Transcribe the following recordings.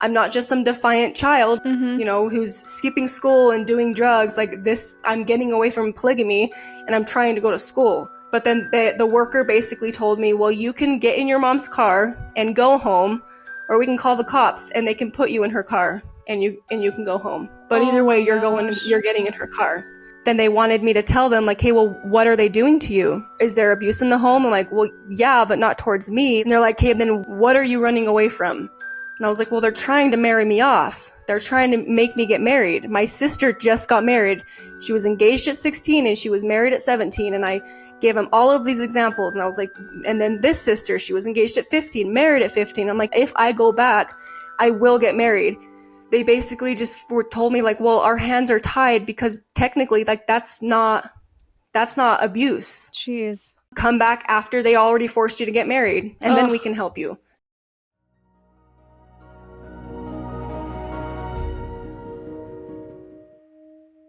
I'm not just some defiant child, Mm-hmm. who's skipping school and doing drugs. Like this, I'm getting away from polygamy and I'm trying to go to school. But then the worker basically told me, well, you can get in your mom's car and go home, or we can call the cops and they can put you in her car and you can go home. But Oh either way, my gosh. you're getting in her car. Then they wanted me to tell them, like, hey, well, what are they doing to you? Is there abuse in the home? I'm like, well, yeah, but not towards me. And they're like, hey, then what are you running away from? And I was like, well, they're trying to marry me off. They're trying to make me get married. My sister just got married. She was engaged at 16 and she was married at 17. And I gave them all of these examples. And I was like, and then this sister, she was engaged at 15, married at 15. I'm like, if I go back, I will get married. They basically just told me, like, well, our hands are tied because technically, like, that's not abuse. Jeez. Come back after they already forced you to get married, and then we Ugh. can help you.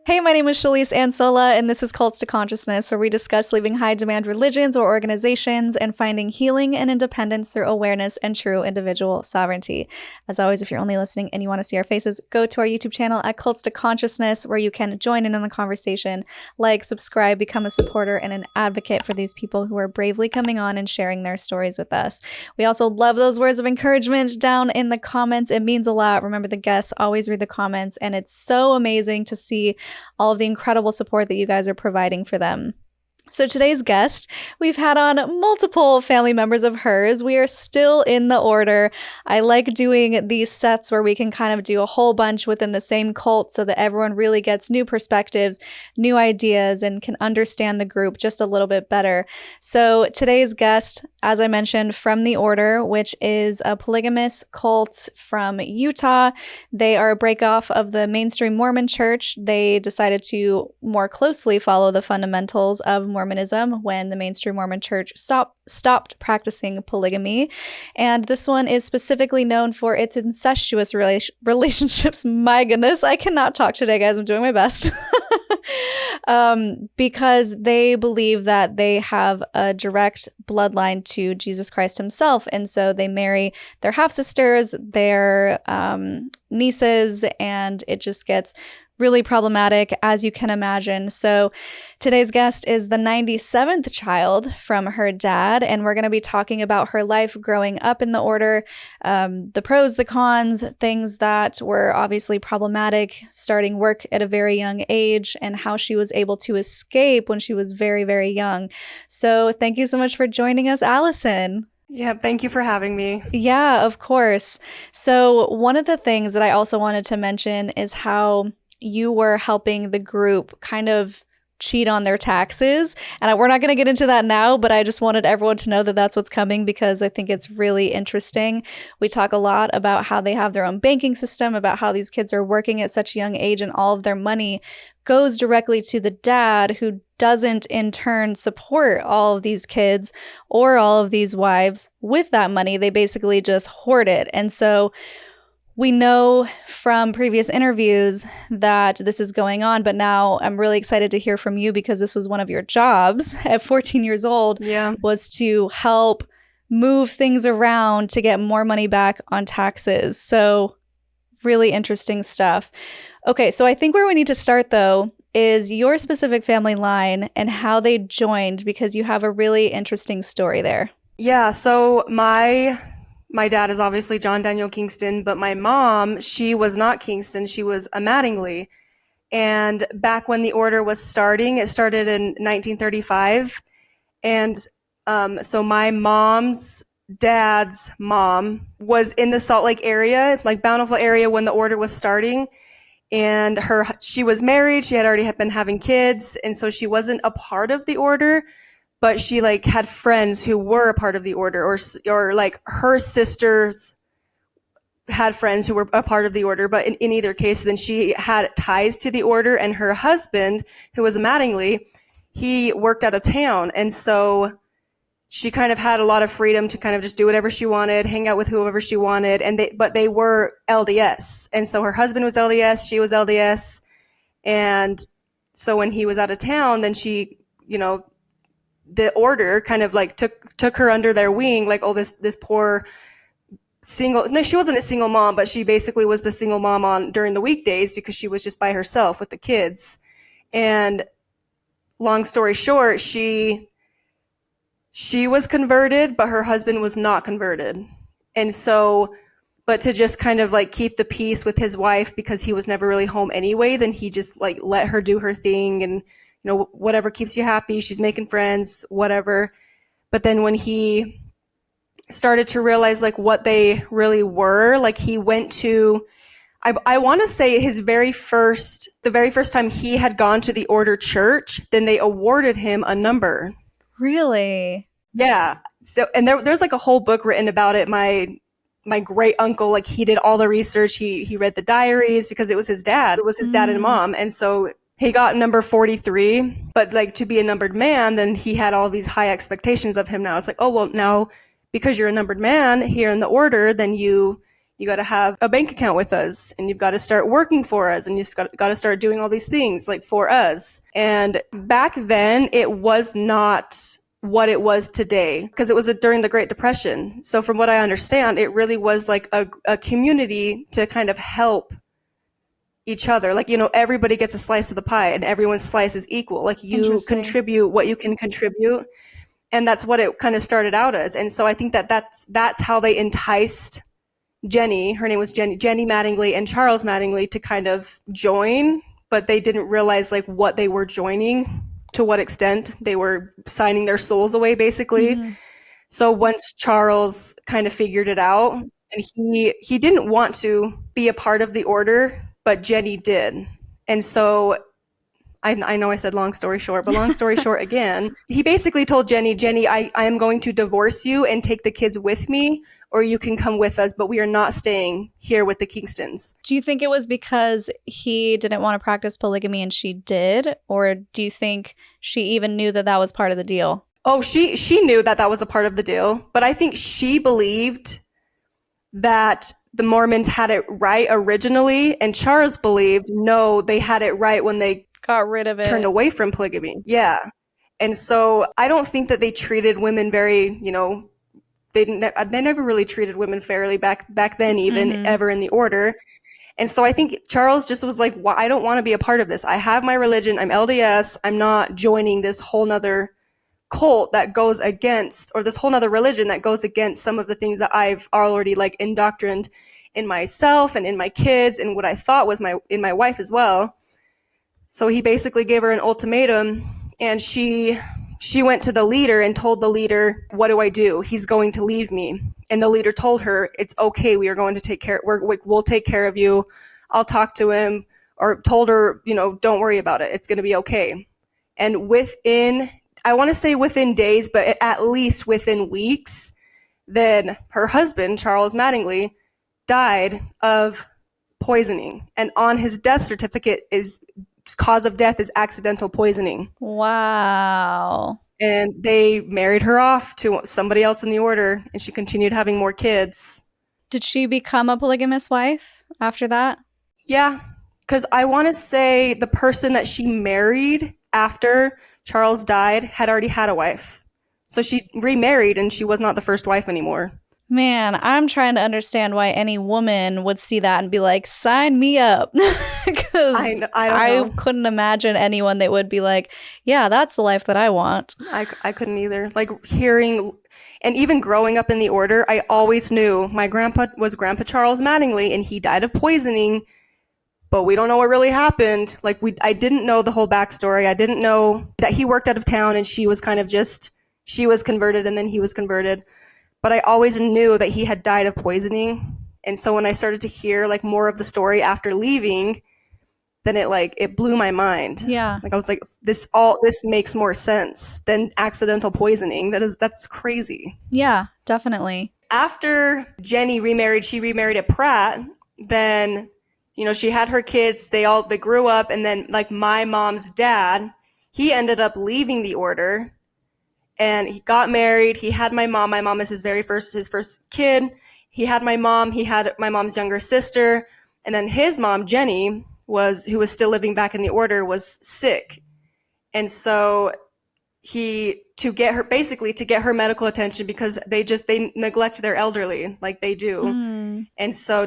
Hey, my name is Shelise and this is Cults to Consciousness, where we discuss leaving high-demand religions or organizations and finding healing and independence through awareness and true individual sovereignty. As always, if you're only listening and you want to see our faces, go to our YouTube channel at Cults to Consciousness, where you can join in on the conversation, like, subscribe, become a supporter, and an advocate for these people who are bravely coming on and sharing their stories with us. We also love those words of encouragement down in the comments. It means a lot. Remember, the guests always read the comments, and it's so amazing to see all of the incredible support that you guys are providing for them. So today's guest, we've had on multiple family members of hers. We are still in the order. I like doing these sets where we can kind of do a whole bunch within the same cult so that everyone really gets new perspectives, new ideas, and can understand the group just a little bit better. So today's guest, as I mentioned, from the Order, which is a polygamous cult from Utah. They are a breakoff of the mainstream Mormon church. They decided to more closely follow the fundamentals of Mormonism when the mainstream Mormon church stopped practicing polygamy. And this one is specifically known for its incestuous relationships. My goodness, I cannot talk today, guys. I'm doing my best. Because they believe that they have a direct bloodline to Jesus Christ himself. And so they marry their half-sisters, their nieces, and it just gets really problematic, as you can imagine. So today's guest is the 97th child from her dad, and we're going to be talking about her life growing up in the Order, the pros, the cons, things that were obviously problematic, starting work at a very young age, and how she was able to escape when she was very, very young. So thank you so much for joining us, Allison. Yeah, thank you for having me. Yeah, of course. So one of the things that I also wanted to mention is how you were helping the group kind of cheat on their taxes. And we're not going to get into that now, but I just wanted everyone to know that that's what's coming because I think it's really interesting. We talk a lot about how they have their own banking system, about how these kids are working at such a young age and all of their money goes directly to the dad, who doesn't in turn support all of these kids or all of these wives with that money. They basically just hoard it. And so we know from previous interviews that this is going on, but now I'm really excited to hear from you because this was one of your jobs at 14 years old, Yeah. was to help move things around to get more money back on taxes. So really interesting stuff. Okay, so I think where we need to start though is your specific family line and how they joined, because you have a really interesting story there. Yeah, so my dad is obviously John Daniel Kingston, but my mom, she was not Kingston. She was a Mattingly. And back when the Order was starting, it started in 1935. And so my mom's dad's mom was in the Salt Lake area, like Bountiful area, when the Order was starting. And she was married. She had already been having kids. And so she wasn't a part of the Order, but she like had friends who were a part of the Order, or like her sisters had friends who were a part of the Order. But in either case, then she had ties to the Order, and her husband, who was a Mattingly, he worked out of town. And so she kind of had a lot of freedom to kind of just do whatever she wanted, hang out with whoever she wanted. But they were LDS. And so her husband was LDS, she was LDS. And so when he was out of town, then she, the Order kind of like took her under their wing, like, oh, this poor single, no, she wasn't a single mom, but she basically was the single mom on during the weekdays because she was just by herself with the kids. And long story short, she was converted, but her husband was not converted. And so, but to just kind of like keep the peace with his wife because he was never really home anyway, then he just like let her do her thing and, whatever keeps you happy, she's making friends, whatever. But then when he started to realize like what they really were, like he went to, I want to say the very first time he had gone to the order church, then they awarded him a number. Really? Yeah. So, and there's like a whole book written about it. My great uncle, like he did all the research. He read the diaries because it was his dad. It was his dad and mom. And so he got number 43, but like to be a numbered man, then he had all these high expectations of him now. It's like, oh, well, now because you're a numbered man here in the order, then you got to have a bank account with us and you've got to start working for us and you've got to start doing all these things like for us. And back then it was not what it was today because it was during the Great Depression. So from what I understand, it really was like a community to kind of help each other. Like, everybody gets a slice of the pie and everyone's slice is equal. Like you contribute what you can contribute. And that's what it kind of started out as. And so I think that's how they enticed Jenny, her name was Jenny Mattingly and Charles Mattingly, to kind of join, but they didn't realize like what they were joining, to what extent they were signing their souls away, basically. Mm-hmm. So once Charles kind of figured it out, and he didn't want to be a part of the order, but Jenny did. And so I know I said long story short, but long story short again, he basically told Jenny, I am going to divorce you and take the kids with me, or you can come with us, but we are not staying here with the Kingstons. Do you think it was because he didn't want to practice polygamy and she did? Or do you think she even knew that was part of the deal? Oh, she knew that was a part of the deal, but I think she believed that the Mormons had it right originally, and Charles believed, no, they had it right when they got rid of it, turned away from polygamy. Yeah. And so I don't think that they treated women very, they never really treated women fairly back then, even ever in the order. And so I think Charles just was like, well, I don't want to be a part of this. I have my religion. I'm LDS. I'm not joining this whole nother cult that goes against, or this whole nother religion that goes against some of the things that I've already like indoctrined in myself and in my kids and what I thought was in my wife as well. So he basically gave her an ultimatum, and she went to the leader and told the leader, what do I do? He's going to leave me. And the leader told her, it's okay. We are going to take care. We'll take care of you. I'll talk to him, or told her, don't worry about it. It's going to be okay. And I want to say within days, but at least within weeks, then her husband, Charles Mattingly, died of poisoning. And on his death certificate cause of death is accidental poisoning. Wow. And they married her off to somebody else in the order, and she continued having more kids. Did she become a polygamous wife after that? Yeah, because I want to say the person that she married after Charles died had already had a wife. So she remarried, and she was not the first wife anymore. Man, I'm trying to understand why any woman would see that and be like, sign me up. Because I couldn't imagine anyone that would be like, yeah, that's the life that I want. I couldn't either. Like hearing, and even growing up in the order, I always knew my grandpa was Grandpa Charles Mattingly, and he died of poisoning, but we don't know what really happened. Like I didn't know the whole backstory. I didn't know that he worked out of town and she was kind of she was converted and then he was converted. But I always knew that he had died of poisoning. And so when I started to hear like more of the story after leaving, then it blew my mind. Yeah. Like I was like, this makes more sense than accidental poisoning. That's crazy. Yeah, definitely. After Jenny remarried, she remarried at Pratt, then, she had her kids, they grew up, and then like my mom's dad, he ended up leaving the order. And he got married. He had my mom. My mom is his first kid. He had my mom. He had my mom's younger sister. And then his mom, Jenny, who was still living back in the order, was sick. And so he to get her, basically to get her medical attention, because they neglect their elderly like they do. Mm. And so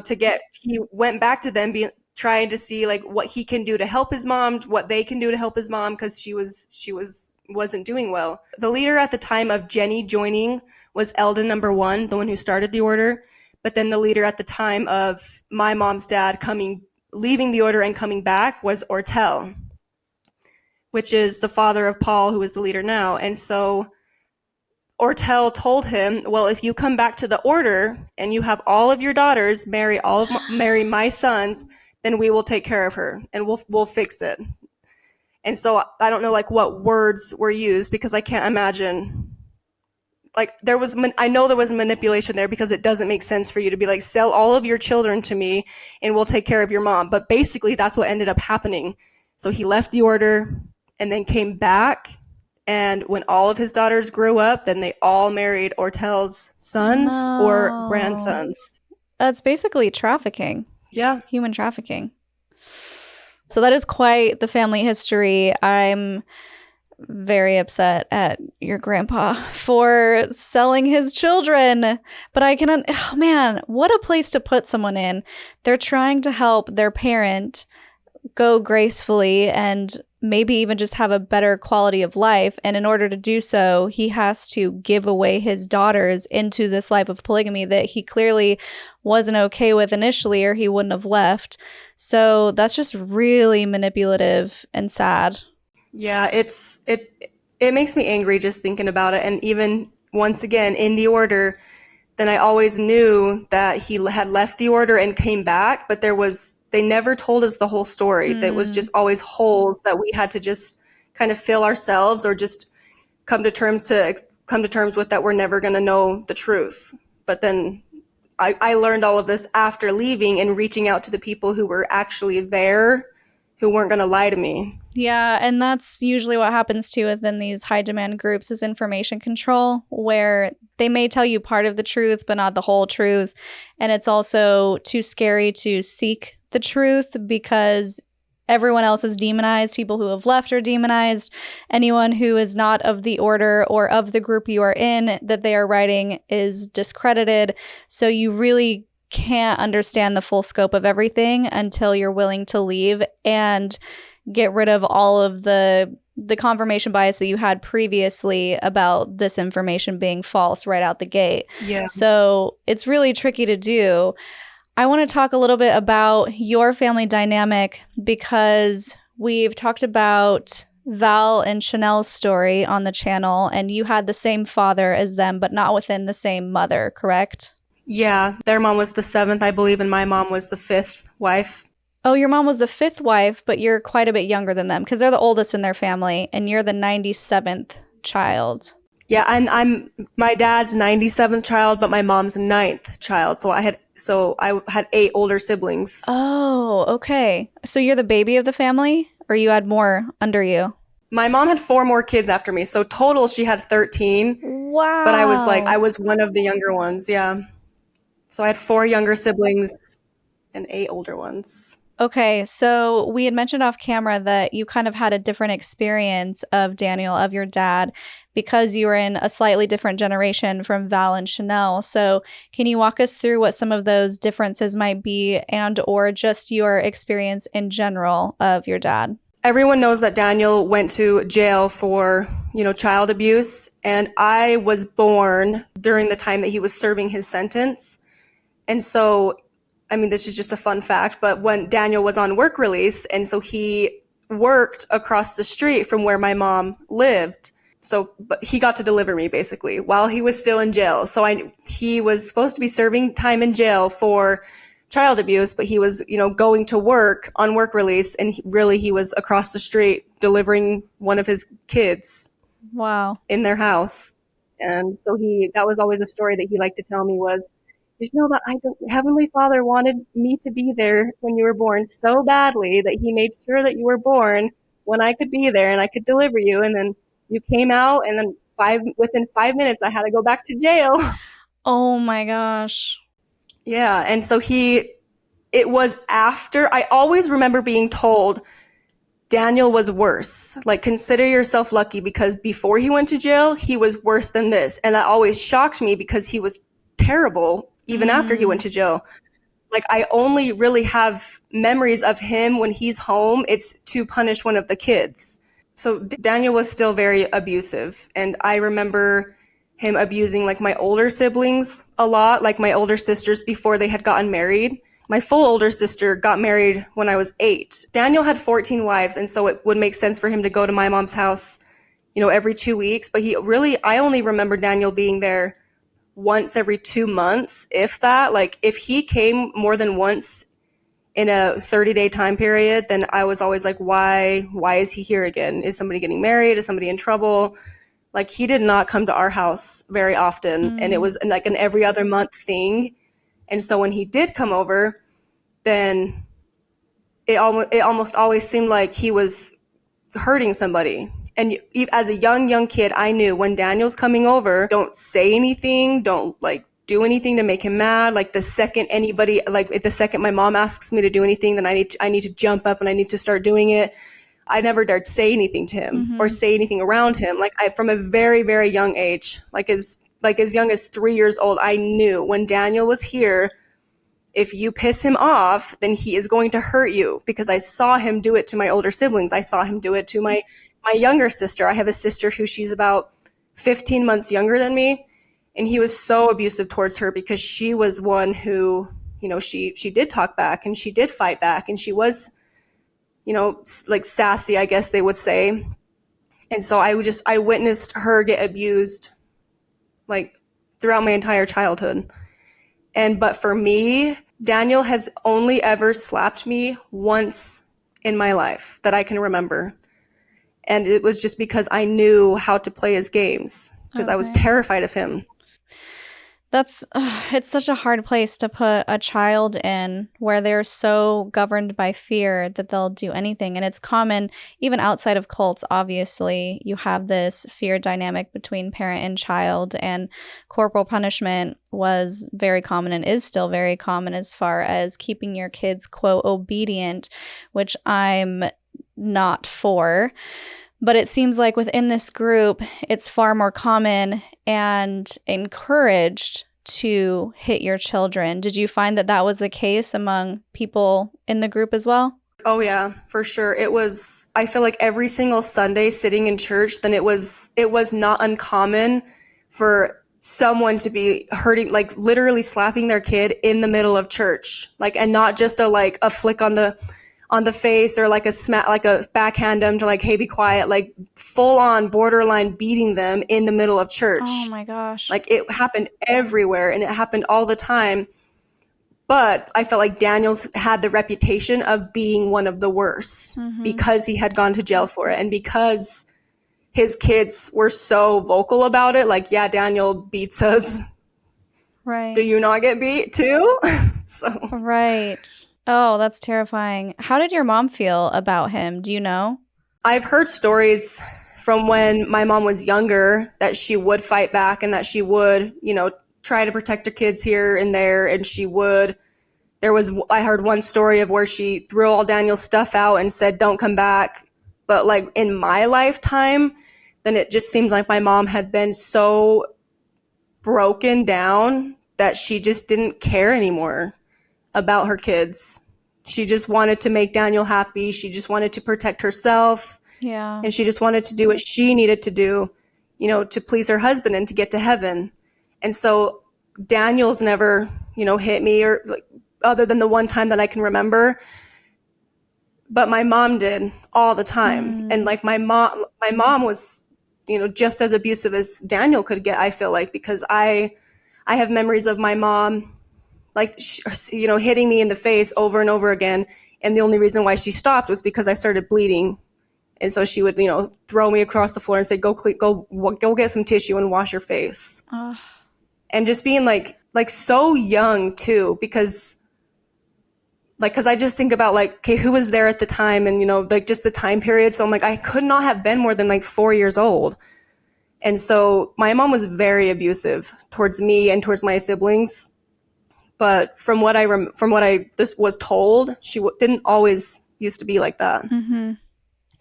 he went back to them, trying to see like what he can do to help his mom, what they can do to help his mom, because wasn't doing well. The leader at the time of Jenny joining was Eldon #1, the one who started the order. But then the leader at the time of my mom's dad leaving the order and coming back was Ortel, which is the father of Paul, who is the leader now. And so Ortel told him, well, if you come back to the order and you have all of your daughters marry my sons, then we will take care of her and we'll fix it. And so I don't know like what words were used, because I can't imagine. Like I know there was manipulation there, because it doesn't make sense for you to be like, sell all of your children to me and we'll take care of your mom. But basically that's what ended up happening. So he left the order and then came back. And when all of his daughters grew up, then they all married Ortel's sons or grandsons. That's basically trafficking. Yeah. Human trafficking. So that is quite the family history. I'm very upset at your grandpa for selling his children. But oh man, what a place to put someone in. They're trying to help their parent go gracefully and maybe even just have a better quality of life. And in order to do so, he has to give away his daughters into this life of polygamy that he clearly wasn't okay with initially, or he wouldn't have left. So that's just really manipulative and sad. Yeah, it makes me angry just thinking about it. And even once again, in the order, then I always knew that he had left the order and came back, but they never told us the whole story. That was just always holes that we had to just kind of fill ourselves, or just come to terms with, that we're never going to know the truth. But then I learned all of this after leaving and reaching out to the people who were actually there, who weren't going to lie to me. Yeah, and that's usually what happens too within these high demand groups, is information control, where they may tell you part of the truth, but not the whole truth. And it's also too scary to seek the truth, because everyone else is demonized. People who have left are demonized. Anyone who is not of the order or of the group you are in that they are writing is discredited. So you really can't understand the full scope of everything until you're willing to leave and get rid of all of the confirmation bias that you had previously about this information being false right out the gate. Yeah. So it's really tricky to do. I want to talk a little bit about your family dynamic, because we've talked about Val and Chanel's story on the channel, and you had the same father as them, but not within the same mother, correct? Yeah, their mom was the 7th, I believe, and my mom was the 5th wife. Oh, your mom was the 5th wife, but you're quite a bit younger than them, because they're the oldest in their family, and you're the 97th child. Yeah, and I'm my dad's 97th child, but my mom's 9th child. So I had 8 older siblings. Oh, okay. So you're the baby of the family, or you had more under you? My mom had 4 more kids after me, so total she had 13. Wow. But I was one of the younger ones, yeah. So I had 4 younger siblings and 8 older ones. Okay, so we had mentioned off camera that you kind of had a different experience of Daniel, of your dad, because you were in a slightly different generation from Val and Chanel. So can you walk us through what some of those differences might be, and or just your experience in general of your dad? Everyone knows that Daniel went to jail for, child abuse, and I was born during the time that he was serving his sentence. And so, this is just a fun fact, but when Daniel was on work release, and so he worked across the street from where my mom lived. But he got to deliver me basically while he was still in jail. So he was supposed to be serving time in jail for child abuse, but he was, going to work on work release, and he was across the street delivering one of his kids. Wow. In their house. And so that was always a story that he liked to tell me was, did you know that Heavenly Father wanted me to be there when you were born so badly that he made sure that you were born when I could be there and I could deliver you. And then you came out, and then within 5 minutes, I had to go back to jail. Oh my gosh. Yeah. And so it was after, I always remember being told, Daniel was worse. Like, consider yourself lucky because before he went to jail, he was worse than this. And that always shocked me because he was terrible even after he went to jail. Like, I only really have memories of him when he's home. It's to punish one of the kids. So Daniel was still very abusive. And I remember him abusing like my older siblings a lot, like my older sisters before they had gotten married. My full older sister got married when I was 8. Daniel had 14 wives, and so it would make sense for him to go to my mom's house, every 2 weeks. But I only remember Daniel being there once every 2 months, if that. Like, if he came more than once in a 30-day time period, then I was always like, why is he here again? Is somebody getting married? Is somebody in trouble? Like, he did not come to our house very often, and it was like an every other month thing. And so when he did come over, then it almost always seemed like he was hurting somebody. And as a young kid, I knew when Daniel's coming over, don't say anything, don't like do anything to make him mad. Like, the second my mom asks me to do anything, then I need to jump up and I need to start doing it. I never dared say anything to him or say anything around him. Like, from a very, very young age, like as young as 3 years old, I knew when Daniel was here, if you piss him off, then he is going to hurt you, because I saw him do it to my older siblings. I saw him do it to my younger sister. I have a sister who she's about 15 months younger than me, and he was so abusive towards her because she was one who, she did talk back and she did fight back, and she was, like sassy, I guess they would say. And so I witnessed her get abused like throughout my entire childhood. But for me, Daniel has only ever slapped me once in my life that I can remember. And it was just because I knew how to play his games, because I was terrified of him. It's such a hard place to put a child in, where they're so governed by fear that they'll do anything. And it's common, even outside of cults, obviously, you have this fear dynamic between parent and child, and corporal punishment was very common and is still very common as far as keeping your kids, quote, obedient, which I'm not for. But it seems like within this group, it's far more common and encouraged to hit your children. Did you find that was the case among people in the group as well? Oh yeah, for sure. I feel like every single Sunday sitting in church, then it was not uncommon for someone to be hurting, like literally slapping their kid in the middle of church. Like, and not just a flick on the face or like a smack, like a backhand them to like, hey, be quiet, like full on borderline beating them in the middle of church. Oh my gosh. Like, it happened everywhere and it happened all the time. But I felt like Daniel's had the reputation of being one of the worst because he had gone to jail for it, and because his kids were so vocal about it. Like, yeah, Daniel beats us. Right. Do you not get beat too? Right. Oh, that's terrifying. How did your mom feel about him? Do you know? I've heard stories from when my mom was younger that she would fight back and that she would, try to protect her kids here and there. And I heard one story of where she threw all Daniel's stuff out and said, don't come back. But like in my lifetime, then it just seemed like my mom had been so broken down that she just didn't care anymore about her kids. She just wanted to make Daniel happy. She just wanted to protect herself. Yeah. And she just wanted to do what she needed to do, to please her husband and to get to heaven. And so Daniel's never, hit me, or like, other than the one time that I can remember. But my mom did all the time. And like my mom was, just as abusive as Daniel could get, I feel like, because I have memories of my mom, like, hitting me in the face over and over again. And the only reason why she stopped was because I started bleeding. And so she would, throw me across the floor and say, go get some tissue and wash your face. And just being like so young too, because I just think about like, okay, who was there at the time, and, like just the time period. So I'm like, I could not have been more than like 4 years old. And so my mom was very abusive towards me and towards my siblings. But from what I this was told, she didn't always used to be like that.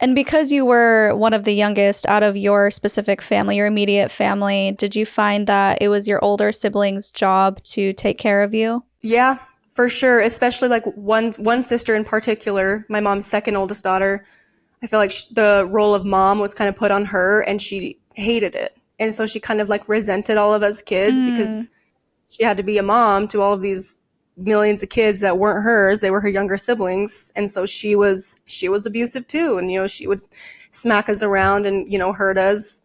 And because you were one of the youngest out of your specific family, your immediate family, did you find that it was your older siblings' job to take care of you? Yeah, for sure. Especially like one sister in particular, my mom's second oldest daughter. I feel like the role of mom was kind of put on her, and she hated it. And so she kind of like resented all of us kids because she had to be a mom to all of these millions of kids that weren't hers. They were her younger siblings. And so she was abusive too. And, she would smack us around and, hurt us.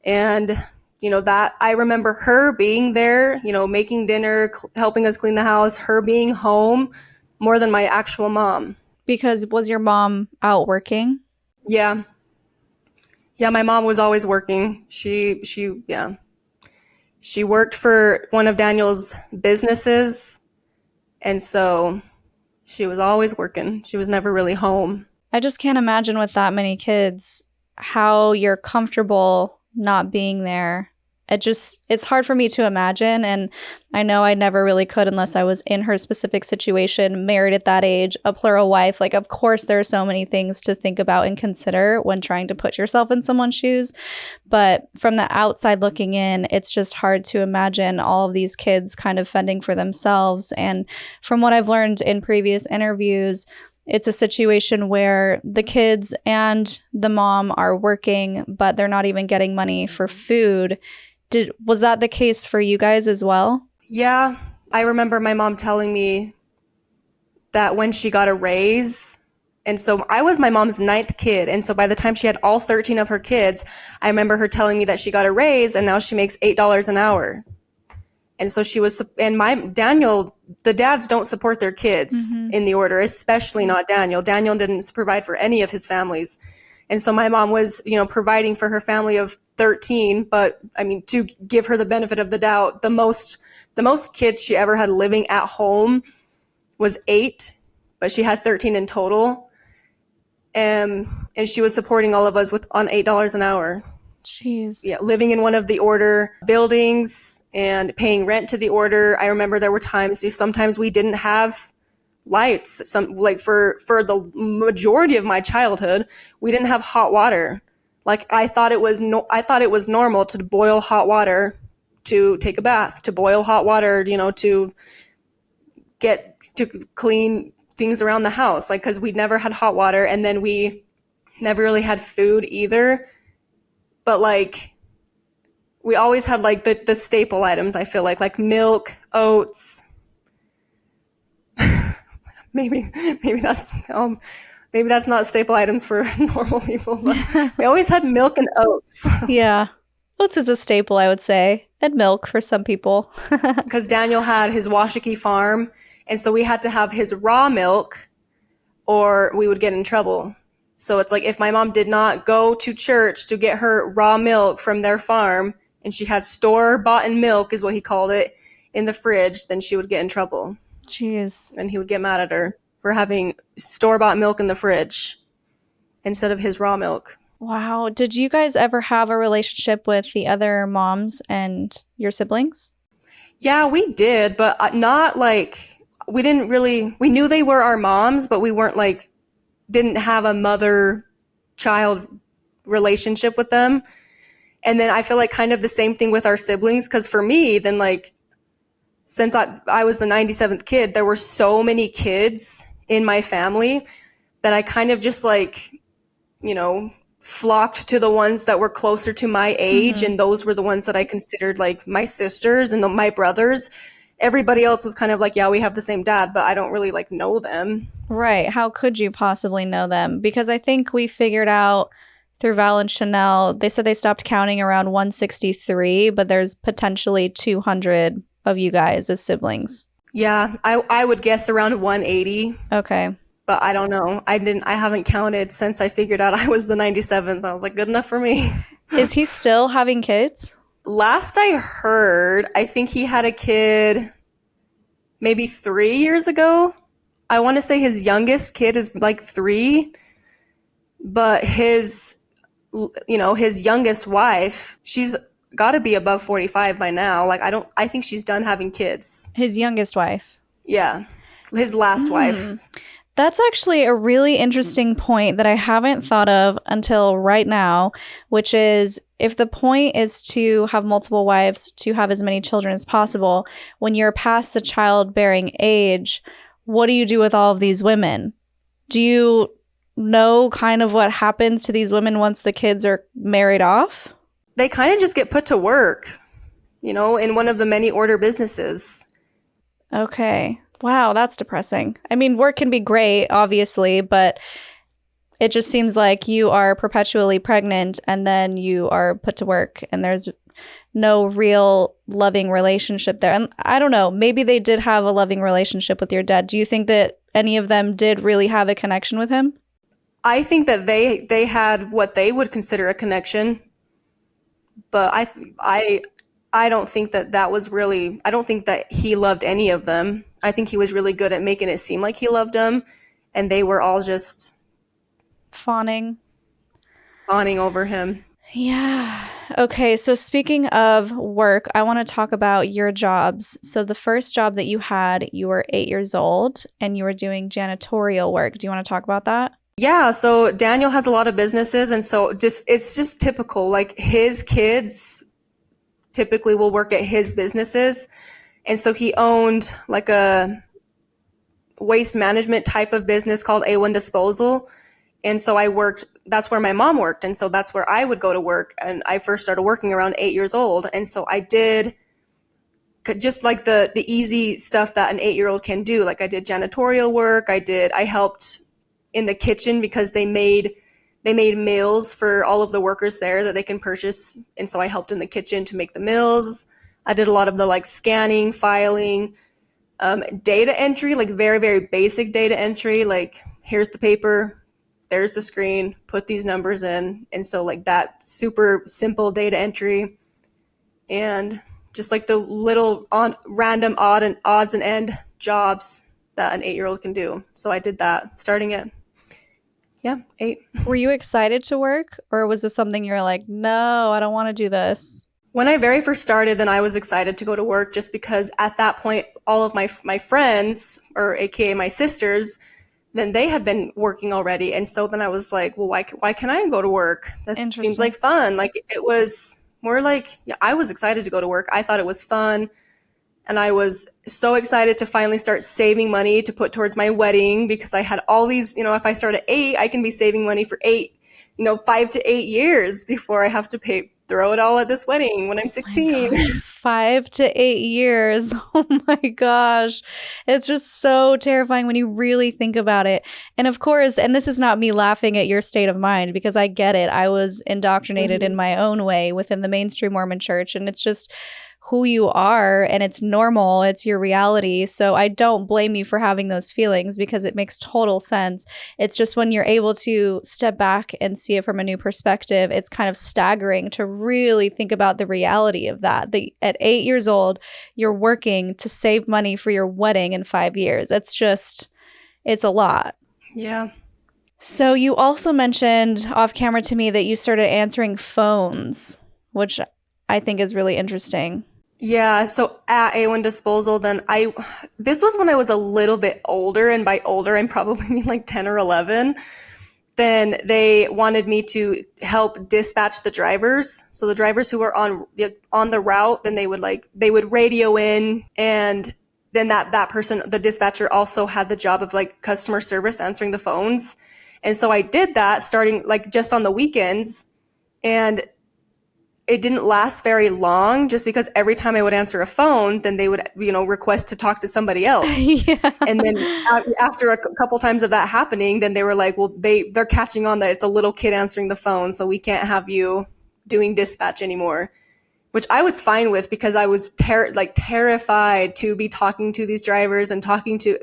And, that I remember her being there, making dinner, helping us clean the house, her being home more than my actual mom. Because was your mom out working? Yeah. Yeah, my mom was always working. Yeah. She worked for one of Daniel's businesses, and so she was always working. She was never really home. I just can't imagine with that many kids how you're comfortable not being there. It's hard for me to imagine, and I know I never really could unless I was in her specific situation, married at that age, a plural wife. Like, of course, there are so many things to think about and consider when trying to put yourself in someone's shoes. But from the outside looking in, it's just hard to imagine all of these kids kind of fending for themselves. And from what I've learned in previous interviews, it's a situation where the kids and the mom are working, but they're not even getting money for food. Was that the case for you guys as well? Yeah, I remember my mom telling me that when she got a raise, and so I was my mom's 9th kid, and so by the time she had all 13 of her kids, I remember her telling me that she got a raise and now she makes $8 an hour. And so the dads don't support their kids in the order, especially not Daniel. Daniel didn't provide for any of his families. And so my mom was, providing for her family of 13, but I mean, to give her the benefit of the doubt, the most kids she ever had living at home was 8, but she had 13 in total. And she was supporting all of us on $8 an hour. Jeez. Yeah, living in one of the order buildings and paying rent to the order. I remember there were sometimes we didn't have lights. For the majority of my childhood, we didn't have hot water. Like I thought it was normal to boil hot water to take a bath, to boil hot water, to clean things around the house. Like, cause we never had hot water, and then we never really had food either. But like, we always had like the staple items. I feel like milk, oats. maybe that's not staple items for normal people. But we always had milk and oats. Yeah. Oats is a staple, I would say, and milk for some people. Because Daniel had his Washakie farm, and so we had to have his raw milk, or we would get in trouble. So it's like if my mom did not go to church to get her raw milk from their farm, and she had store-bought milk, is what he called it, in the fridge, then she would get in trouble. Jeez. And he would get mad at her for having store-bought milk in the fridge instead of his raw milk. Wow. Did you guys ever have a relationship with the other moms and your siblings? Yeah, we did, but not like, we knew they were our moms, but we weren't like, didn't have a mother-child relationship with them. And then I feel like kind of the same thing with our siblings, because for me, then like, since I was the 97th kid, there were so many kids in my family that I kind of just like, flocked to the ones that were closer to my age, and those were the ones that I considered like my sisters and my brothers. Everybody else was kind of like, yeah, we have the same dad, but I don't really like know them. Right. How could you possibly know them? Because I think we figured out through Val and Chanel, they said they stopped counting around 163, but there's potentially 200 of you guys as siblings. Yeah, I would guess around 180. Okay. But I don't know. I haven't counted since I figured out I was the 97th. I was like, good enough for me. Is he still having kids? Last I heard, I think he had a kid maybe 3 years ago. I want to say his youngest kid is like 3, but his youngest wife, she's got to be above 45 by now. Like, I think she's done having kids. His youngest wife? Yeah. His last wife. That's actually a really interesting point that I haven't thought of until right now, which is if the point is to have multiple wives, to have as many children as possible, when you're past the childbearing age, what do you do with all of these women? Do you know kind of what happens to these women once the kids are married off? They kind of just get put to work, in one of the many order businesses. Okay. Wow, that's depressing. I mean, work can be great, obviously, but it just seems like you are perpetually pregnant and then you are put to work and there's no real loving relationship there. And I don't know, maybe they did have a loving relationship with your dad. Do you think that any of them did really have a connection with him? I think that they had what they would consider a connection, but I don't think that was really, I don't think that he loved any of them. I think he was really good at making it seem like he loved them, and they were all just Fawning. fawning over him. Yeah. Okay, so speaking of work, I want to talk about your jobs. So the first job that you had, you were 8 years old and you were doing janitorial work. Do you want to talk about that? Yeah, so Daniel has a lot of businesses, and so it's just typical. Like his kids typically will work at his businesses. And so he owned like a waste management type of business called A1 Disposal. And so that's where my mom worked. And so that's where I would go to work. And I first started working around 8 years old. And so I did just like the easy stuff that an 8-year-old can do. Like I did janitorial work. I helped in the kitchen because they made meals for all of the workers there that they can purchase. And so I helped in the kitchen to make the meals. I did a lot of the like scanning, filing, data entry, like very, very basic data entry. Like here's the paper, there's the screen, put these numbers in. And so like that super simple data entry and just like the little random odds and end jobs that an 8-year-old can do. So I did that starting at 8. Were you excited to work or was this something you're like, no, I don't want to do this? When I very first started, then I was excited to go to work just because at that point, all of my friends, or AKA my sisters, then they had been working already. And so then I was like, well, why can't I go to work? This seems like fun. Like it was more like, yeah, I was excited to go to work. I thought it was fun. And I was so excited to finally start saving money to put towards my wedding because I had all these, if I start at 8, I can be saving money for 5 to 8 years before I have to throw it all at this wedding when I'm 16. Oh 5 to 8 years. Oh my gosh. It's just so terrifying when you really think about it. And of course, and this is not me laughing at your state of mind because I get it. I was indoctrinated in my own way within the mainstream Mormon church. And it's just who you are and it's normal. It's your reality. So I don't blame you for having those feelings because it makes total sense. It's just when you're able to step back and see it from a new perspective, it's kind of staggering to really think about the reality of that. At 8 years old, you're working to save money for your wedding in 5 years. It's a lot. Yeah. So you also mentioned off camera to me that you started answering phones, which I think is really interesting. Yeah, so at A1 Disposal, then this was when I was a little bit older, and by older, I probably mean like 10 or 11. Then they wanted me to help dispatch the drivers. So the drivers who were on the route, then they would radio in, and then that person, the dispatcher, also had the job of like customer service, answering the phones. And so I did that starting like just on the weekends, and it didn't last very long just because every time I would answer a phone, then they would, request to talk to somebody else. Yeah. And then after a couple times of that happening, then they were like, well, they're catching on that it's a little kid answering the phone, so we can't have you doing dispatch anymore, which I was fine with because I was terrified to be talking to these drivers and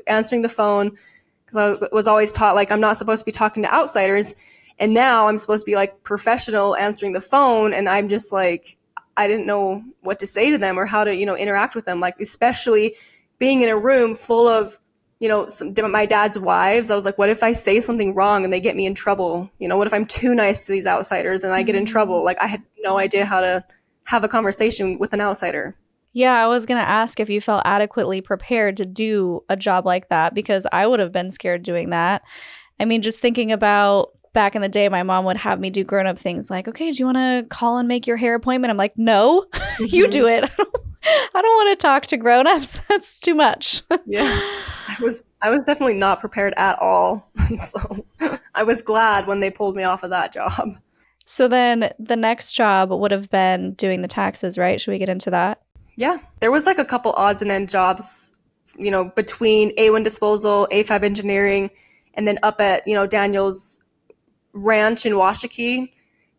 answering the phone because I was always taught like I'm not supposed to be talking to outsiders. And now I'm supposed to be like professional answering the phone. And I'm just like, I didn't know what to say to them or how to, interact with them. Like, especially being in a room full of, my dad's wives. I was like, what if I say something wrong and they get me in trouble? What if I'm too nice to these outsiders and I get in trouble? Like, I had no idea how to have a conversation with an outsider. Yeah, I was going to ask if you felt adequately prepared to do a job like that, because I would have been scared doing that. I mean, just thinking about back in the day, my mom would have me do grown up things like, okay, do you want to call and make your hair appointment? I'm like, no, you do Hmm. it. I don't want to talk to grown ups. That's too much. Yeah. I was definitely not prepared at all. So I was glad when they pulled me off of that job. So then the next job would have been doing the taxes, right? Should we get into that? Yeah. There was like a couple odds and end jobs, between A1 disposal, A5 engineering, and then up at, Daniel's ranch in Washakie.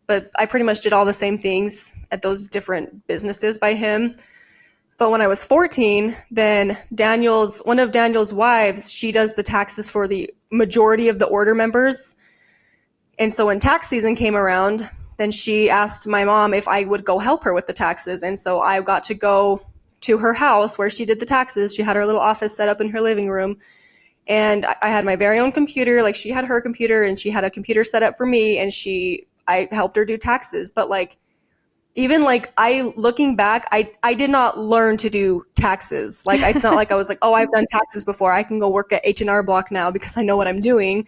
But I pretty much did all the same things at those different businesses by him. But when I was 14, then one of Daniel's wives, she does the taxes for the majority of the order members. And so when tax season came around, then she asked my mom if I would go help her with the taxes. And so I got to go to her house where she did the taxes. She had her little office set up in her living room. And I had my very own computer. Like, she had her computer and she had a computer set up for me, and I helped her do taxes. But like, even like, looking back, I did not learn to do taxes. Like, it's not like I was like, oh, I've done taxes before, I can go work at H&R Block now because I know what I'm doing.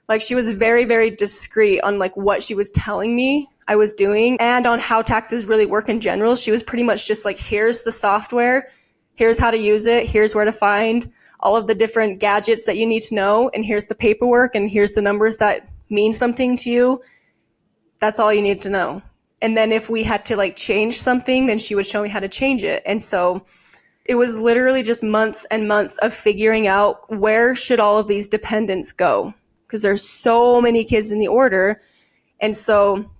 Like, she was very, very discreet on like what she was telling me I was doing and on how taxes really work in general. She was pretty much just like, here's the software, here's how to use it, here's where to find all of the different gadgets that you need to know, and here's the paperwork, and here's the numbers that mean something to you. That's all you need to know. And then if we had to like change something, then she would show me how to change it. And so it was literally just months and months of figuring out where should all of these dependents go, because there's so many kids in the order. And so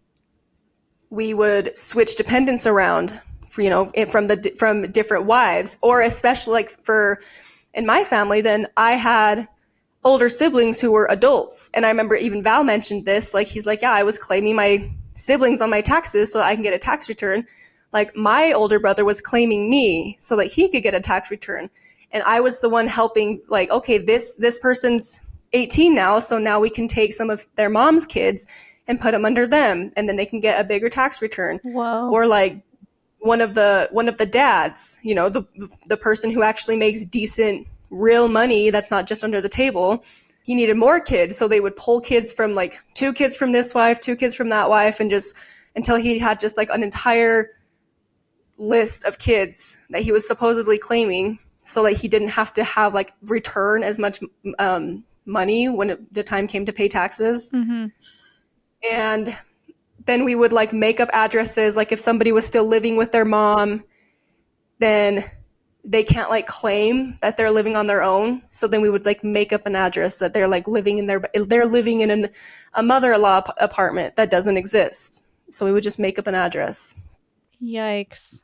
we would switch dependents around for, from different wives, or especially like in my family, then I had older siblings who were adults. And I remember even Val mentioned this, like, he's like, yeah, I was claiming my siblings on my taxes so that I can get a tax return. Like, my older brother was claiming me so that he could get a tax return. And I was the one helping, like, okay, this person's 18 now, so now we can take some of their mom's kids and put them under them, and then they can get a bigger tax return. Whoa. Or like, one of the dads, the person who actually makes decent real money that's not just under the table, he needed more kids, so they would pull kids from like 2 kids from this wife, 2 kids from that wife, and just until he had just like an entire list of kids that he was supposedly claiming, so that he didn't have to have like return as much money when the time came to pay taxes. Mm-hmm. And then we would like make up addresses. Like, if somebody was still living with their mom, then they can't like claim that they're living on their own. So then we would like make up an address that they're like living in a mother-in-law apartment that doesn't exist. So we would just make up an address. Yikes.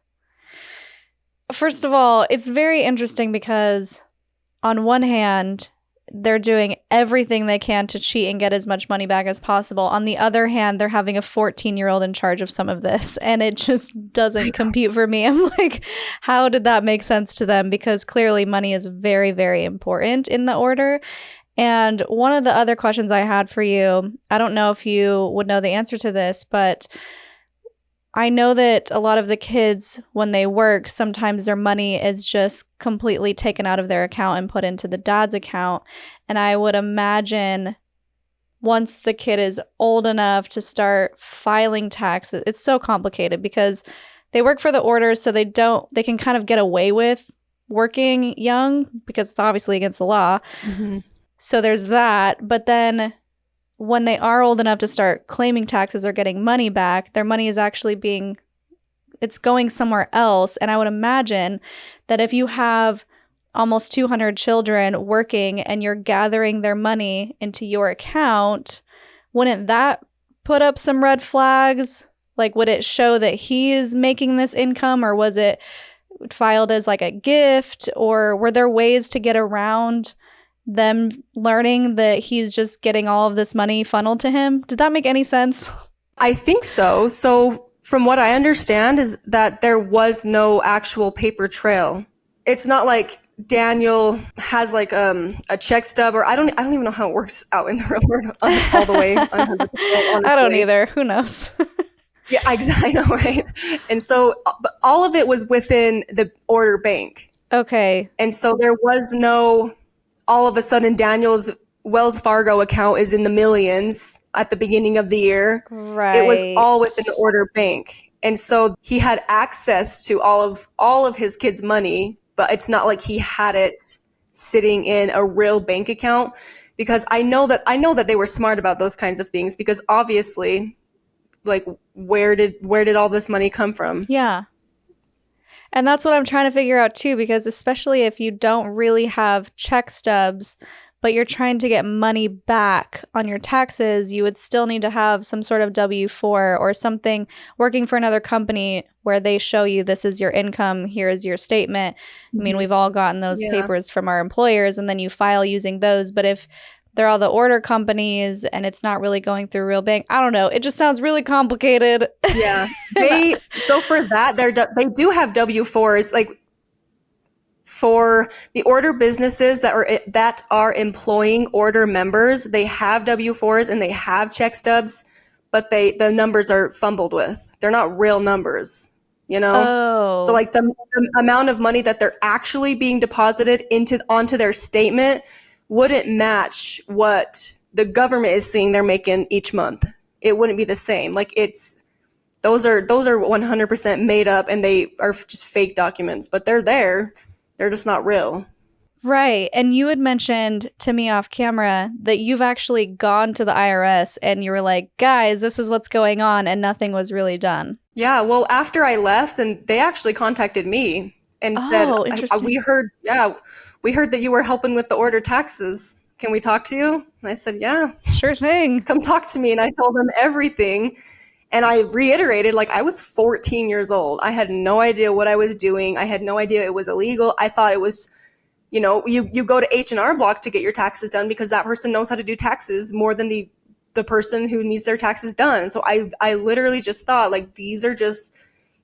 First of all, it's very interesting because on one hand, they're doing everything they can to cheat and get as much money back as possible. On the other hand, they're having a 14-year-old in charge of some of this, and it just doesn't compute for me. I'm like, how did that make sense to them? Because clearly money is very, very important in the order. And one of the other questions I had for you, I don't know if you would know the answer to this, but I know that a lot of the kids, when they work, sometimes their money is just completely taken out of their account and put into the dad's account. And I would imagine once the kid is old enough to start filing taxes, it's so complicated because they work for the order, so they can kind of get away with working young because it's obviously against the law. Mm-hmm. So there's that. But then when they are old enough to start claiming taxes or getting money back, their money is actually it's going somewhere else. And I would imagine that if you have almost 200 children working and you're gathering their money into your account, wouldn't that put up some red flags? Like, would it show that he is making this income, or was it filed as like a gift, or were there ways to get around them learning that he's just getting all of this money funneled to him? Did that make any sense? I think so. So from what I understand is that there was no actual paper trail. It's not like Daniel has like a check stub, or I don't even know how it works out in the real world all the way. 100%, I don't either. Who knows? Yeah, I know, right? And so but all of it was within the order bank. Okay. And so there was no, all of a sudden, Daniel's Wells Fargo account is in the millions at the beginning of the year. It was Right. all within the order bank. And so he had access to all of his kids' money, but it's not like he had it sitting in a real bank account, because I know that they were smart about those kinds of things, because obviously, like, where did all this money come from? Yeah. And that's what I'm trying to figure out too, because especially if you don't really have check stubs, but you're trying to get money back on your taxes, you would still need to have some sort of W-4 or something working for another company where they show you this is your income, here is your statement. I mean, we've all gotten those Yeah. papers from our employers and then you file using those. But if they're all the order companies and it's not really going through a real bank, I don't know. It just sounds really complicated. Yeah. So for that, they do have W-4s, like, for the order businesses that are employing order members. They have W-4s and they have check stubs, but the numbers are fumbled with. They're not real numbers, you know? So, Oh, like, the amount of money that they're actually being deposited onto their statement wouldn't match what the government is saying they're making each month. It wouldn't be the same. Like, those are 100% made up, and they are just fake documents, but they're there. They're just not real. right. And you had mentioned to me off camera that you've actually gone to the IRS and you were like, guys, this is what's going on, and nothing was really done. Yeah, well, after I left, and they actually contacted me and said, Oh, interesting. we heard that you were helping with the order taxes. Can we talk to you? And I said, yeah, Sure thing. come talk to me. And I told them everything. And I reiterated, like, I was 14 years old. I had no idea what I was doing. I had no idea it was illegal. I thought it was, you go to H&R Block to get your taxes done because that person knows how to do taxes more than the person who needs their taxes done. So I literally just thought, like, these are just,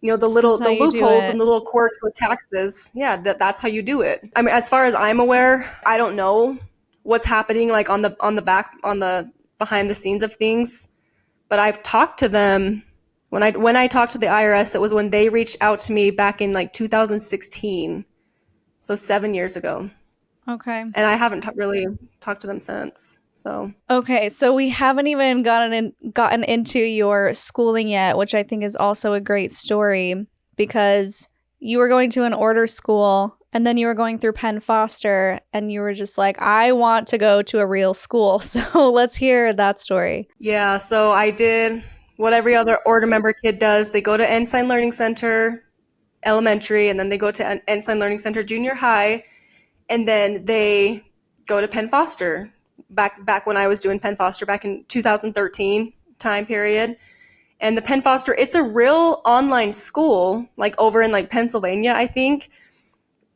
This is how the you do loopholes and it. the little quirks with taxes. Yeah, that's how you do it. I mean, as far as I'm aware, I don't know what's happening, like, on the behind the scenes of things. But I've talked to them. When I talked to the IRS, it was when they reached out to me back in, like, 2016, so 7 years ago, Okay. and I haven't really talked to them since. So Okay, so we haven't even gotten into your schooling yet, which I think is also a great story because you were going to an order school and then you were going through Penn Foster and you were just like, I want to go to a real school. So let's hear that story. yeah, so I did what every other order member kid does. They go to Ensign Learning Center elementary, and then they go to Ensign Learning Center junior high, and then they go to Penn Foster. Back when I was doing Penn Foster back in 2013 time period. And the Penn Foster, it's a real online school, like, over in, like, Pennsylvania, I think.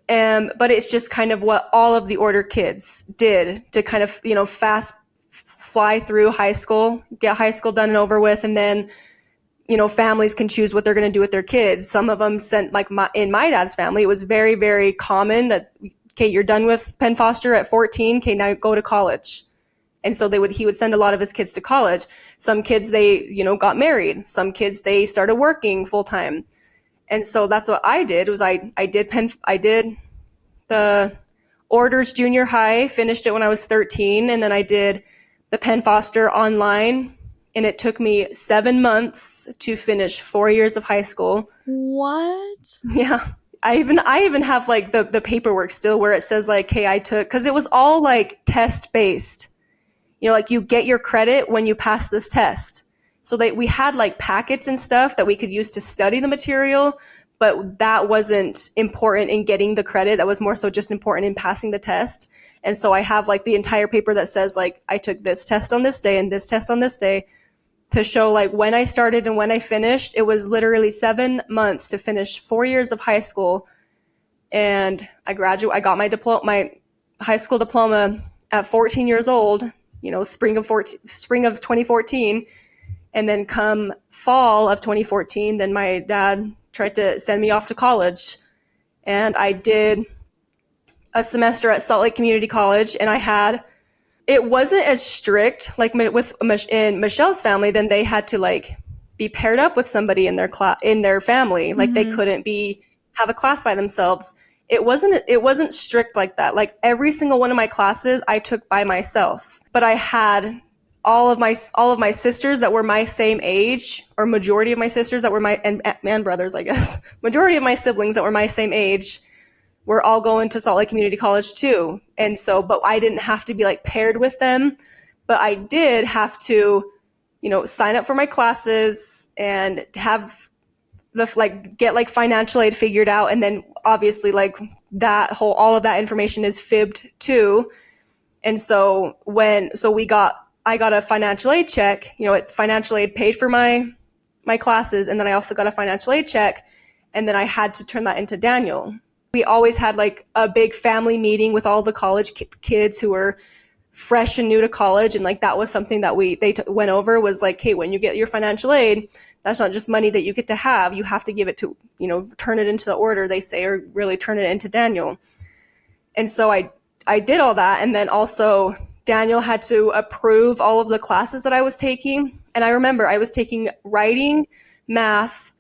But it's just kind of what all of the order kids did to kind of, fast fly through high school, get high school done and over with, and then, families can choose what they're going to do with their kids. Some of them sent, like, in my dad's family, it was very, very common that, okay, you're done with Penn Foster at 14, okay, now go to college. And so he would send a lot of his kids to college. Some kids, they, got married. Some kids, they started working full time. And so that's what I did. I did the Orders Junior High, finished it when I was 13, and then I did the Penn Foster online, and it took me 7 months to finish 4 years of high school. What? Yeah. I even have, like, the paperwork still where it says, like, hey, I took, because it was all, like, test based. Like, you get your credit when you pass this test. So we had, like, packets and stuff that we could use to study the material, but that wasn't important in getting the credit. That was more so just important in passing the test. And so I have, like, the entire paper that says, like, I took this test on this day and this test on this day to show, like, when I started and when I finished. It was literally 7 months to finish 4 years of high school. And I got my high school diploma at 14 years old, spring of 2014. And then come fall of 2014, then my dad tried to send me off to college. And I did a semester at Salt Lake Community College, and it wasn't as strict, like, in Michelle's family. Then they had to, like, be paired up with somebody in their family. Like they Mm-hmm. couldn't have a class by themselves. It wasn't strict like that. Like every single one of my classes I took by myself. But I had all of my sisters that were my same age, or majority of my sisters that were and brothers, I guess. Majority of my siblings that were my same age were all going to Salt Lake Community College too. And so, but I didn't have to be like paired with them, but I did have to, sign up for my classes and have get like financial aid figured out. And then obviously like all of that information is fibbed too. And so I got a financial aid check, financial aid paid for my classes. And then I also got a financial aid check, and then I had to turn that into Daniel. We always had like a big family meeting with all the college kids who were fresh and new to college. And like, that was something that they went over, was like, hey, when you get your financial aid, that's not just money that you get to have. You have to give it to, turn it into the order, they say, or really turn it into Daniel. And so I did all that. And then also Daniel had to approve all of the classes that I was taking. And I remember I was taking writing, math,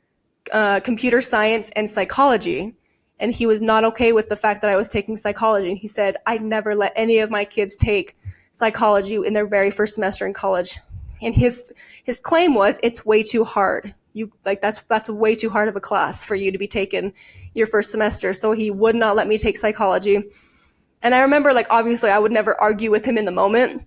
computer science, and psychology. And he was not okay with the fact that I was taking psychology. And he said, I'd never let any of my kids take psychology in their very first semester in college. And his claim was, it's way too hard. That's way too hard of a class for you to be taking your first semester. So he would not let me take psychology. And I remember, like, obviously I would never argue with him in the moment,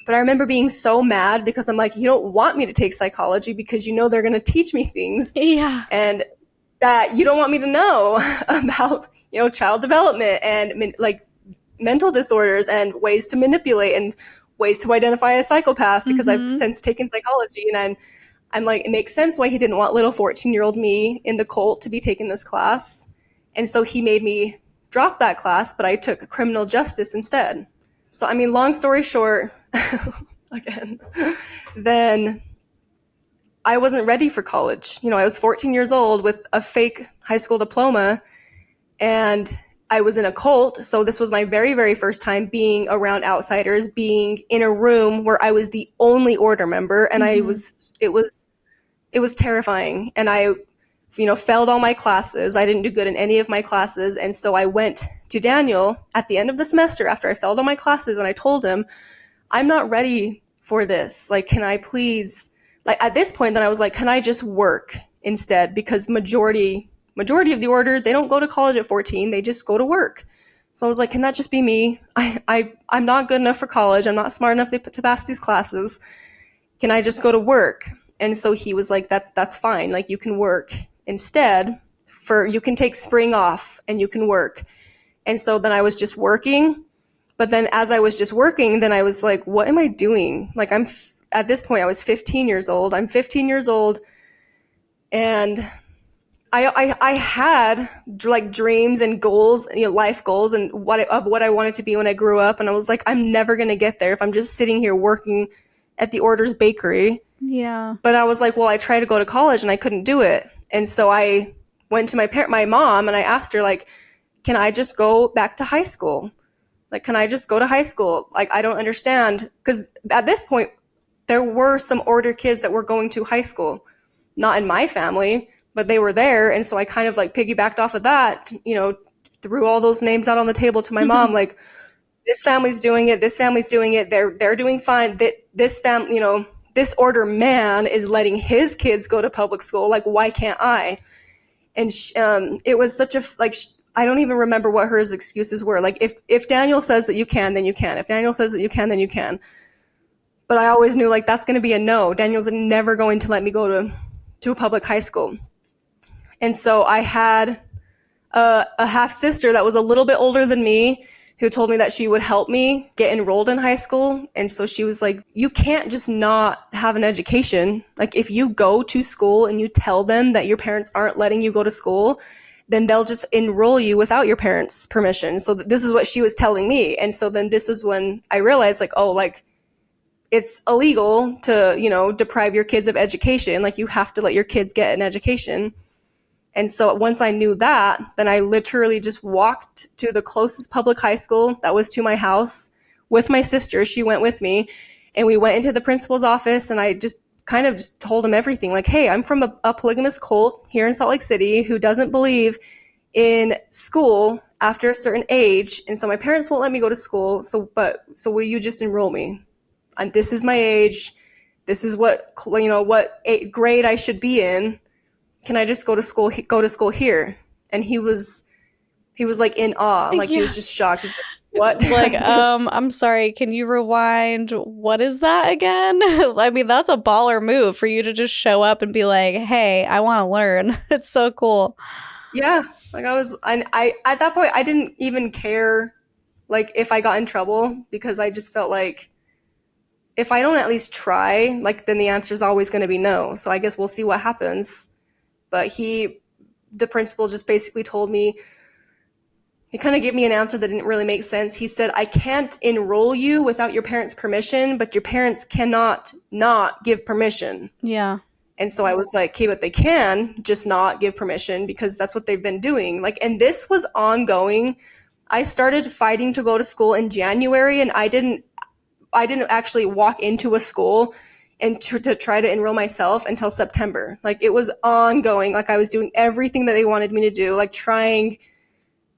but I remember being so mad because I'm like, you don't want me to take psychology because they're going to teach me things. Yeah. And that you don't want me to know about, child development and like mental disorders and ways to manipulate and ways to identify a psychopath, because I've since taken psychology. And I'm like, it makes sense why he didn't want little 14-year-old me in the cult to be taking this class. And so he made me drop that class, but I took criminal justice instead. So, I mean, long story short, again, then I wasn't ready for college. I was 14 years old with a fake high school diploma, and I was in a cult. So this was my very, very first time being around outsiders, being in a room where I was the only order member. And it was terrifying. And I, failed all my classes. I didn't do good in any of my classes. And so I went to Daniel at the end of the semester after I failed all my classes, and I told him, I'm not ready for this. Like, can I please, like, at this point, then I was like, can I just work instead? Because majority of the order, they don't go to college at 14. They just go to work. So I was like, can that just be me? I'm not good enough for college. I'm not smart enough to pass these classes. Can I just go to work? And so he was like, that's fine. Like, you can work instead. You can take spring off and you can work. And so then I was just working. But then as I was just working, then I was like, what am I doing? Like, at this point, I was 15 years old. I'm 15 years old. And I had like dreams and goals, life goals, and what I wanted to be when I grew up. And I was like, I'm never going to get there if I'm just sitting here working at the Order's bakery. Yeah. But I was like, well, I tried to go to college and I couldn't do it. And so I went to my mom, and I asked her, like, can I just go back to high school? Like, can I just go to high school? Like, I don't understand. Because at this point, there were some order kids that were going to high school. Not in my family, but they were there. And so I kind of like piggybacked off of that, threw all those names out on the table to my mom, like, this family's doing it, this family's doing it, they're doing fine. This family, this order man is letting his kids go to public school. Like, why can't I? And it was such a, like, I don't even remember what her excuses were. Like, if Daniel says that you can, then you can. If Daniel says that you can, then you can. But I always knew, like, that's going to be a no. Daniel's never going to let me go to a public high school. And so I had a half sister that was a little bit older than me, who told me that she would help me get enrolled in high school. And so she was like, you can't just not have an education. Like, if you go to school and you tell them that your parents aren't letting you go to school, then they'll just enroll you without your parents' permission. So this is what she was telling me. And so then this is when I realized, like, oh, like, it's illegal to, deprive your kids of education. Like, you have to let your kids get an education. And so once I knew that, then I literally just walked to the closest public high school that was to my house with my sister. She went with me, and we went into the principal's office, and I just kind of just told him everything. Like, hey, I'm from a polygamous cult here in Salt Lake City who doesn't believe in school after a certain age. And so my parents won't let me go to school. So will you just enroll me? And this is my age. This is what grade I should be in. Can I just go to school here? And he was like in awe. Like, he was just shocked. He's like, what? Like, I'm sorry, can you rewind? What is that again? I mean, that's a baller move for you to just show up and be like, hey, I want to learn. It's so cool. Yeah. Like, I at that point, I didn't even care, like, if I got in trouble, because I just felt like if I don't at least try, like, then the answer is always going to be no. So I guess we'll see what happens. But the principal just basically told me, he kind of gave me an answer that didn't really make sense. He said, I can't enroll you without your parents' permission, but your parents cannot not give permission. Yeah. And so I was like, okay, but they can just not give permission, because that's what they've been doing. Like, and this was ongoing. I started fighting to go to school in January, and I didn't actually walk into a school and to try to enroll myself until September. Like, it was ongoing. Like, I was doing everything that they wanted me to do, like trying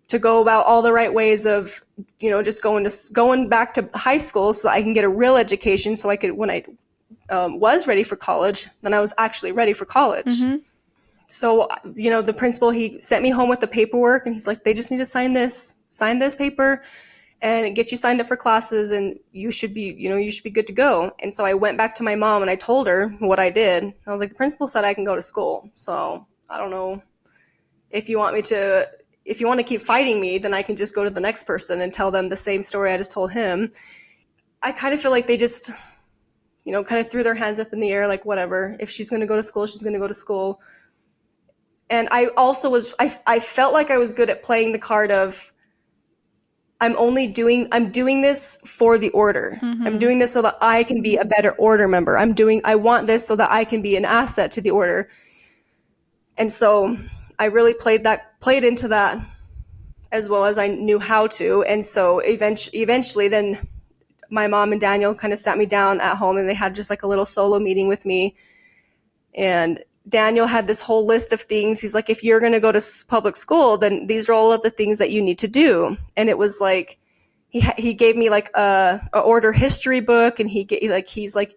to go about all the right ways of, just going back to high school so that I can get a real education, so I could, when I was ready for college, then I was actually ready for college. Mm-hmm. So, the principal, he sent me home with the paperwork, and he's like, they just need to sign this paper and get you signed up for classes, and you should be good to go. And so I went back to my mom and I told her what I did. I was like, the principal said I can go to school. So I don't know if you want to keep fighting me, then I can just go to the next person and tell them the same story I just told him. I kind of feel like they just, kind of threw their hands up in the air, like, whatever. If she's going to go to school, she's going to go to school. And I also I felt like I was good at playing the card of, I'm doing this for the order. Mm-hmm. I'm doing this so that I can be a better order member. I want this so that I can be an asset to the order. And so I really played into that as well as I knew how to. And so eventually then my mom and Daniel kind of sat me down at home, and they had just like a little solo meeting with me. And Daniel had this whole list of things. He's like, if you're going to go to public school, then these are all of the things that you need to do. And it was like, he gave me like a order history book, and he's like,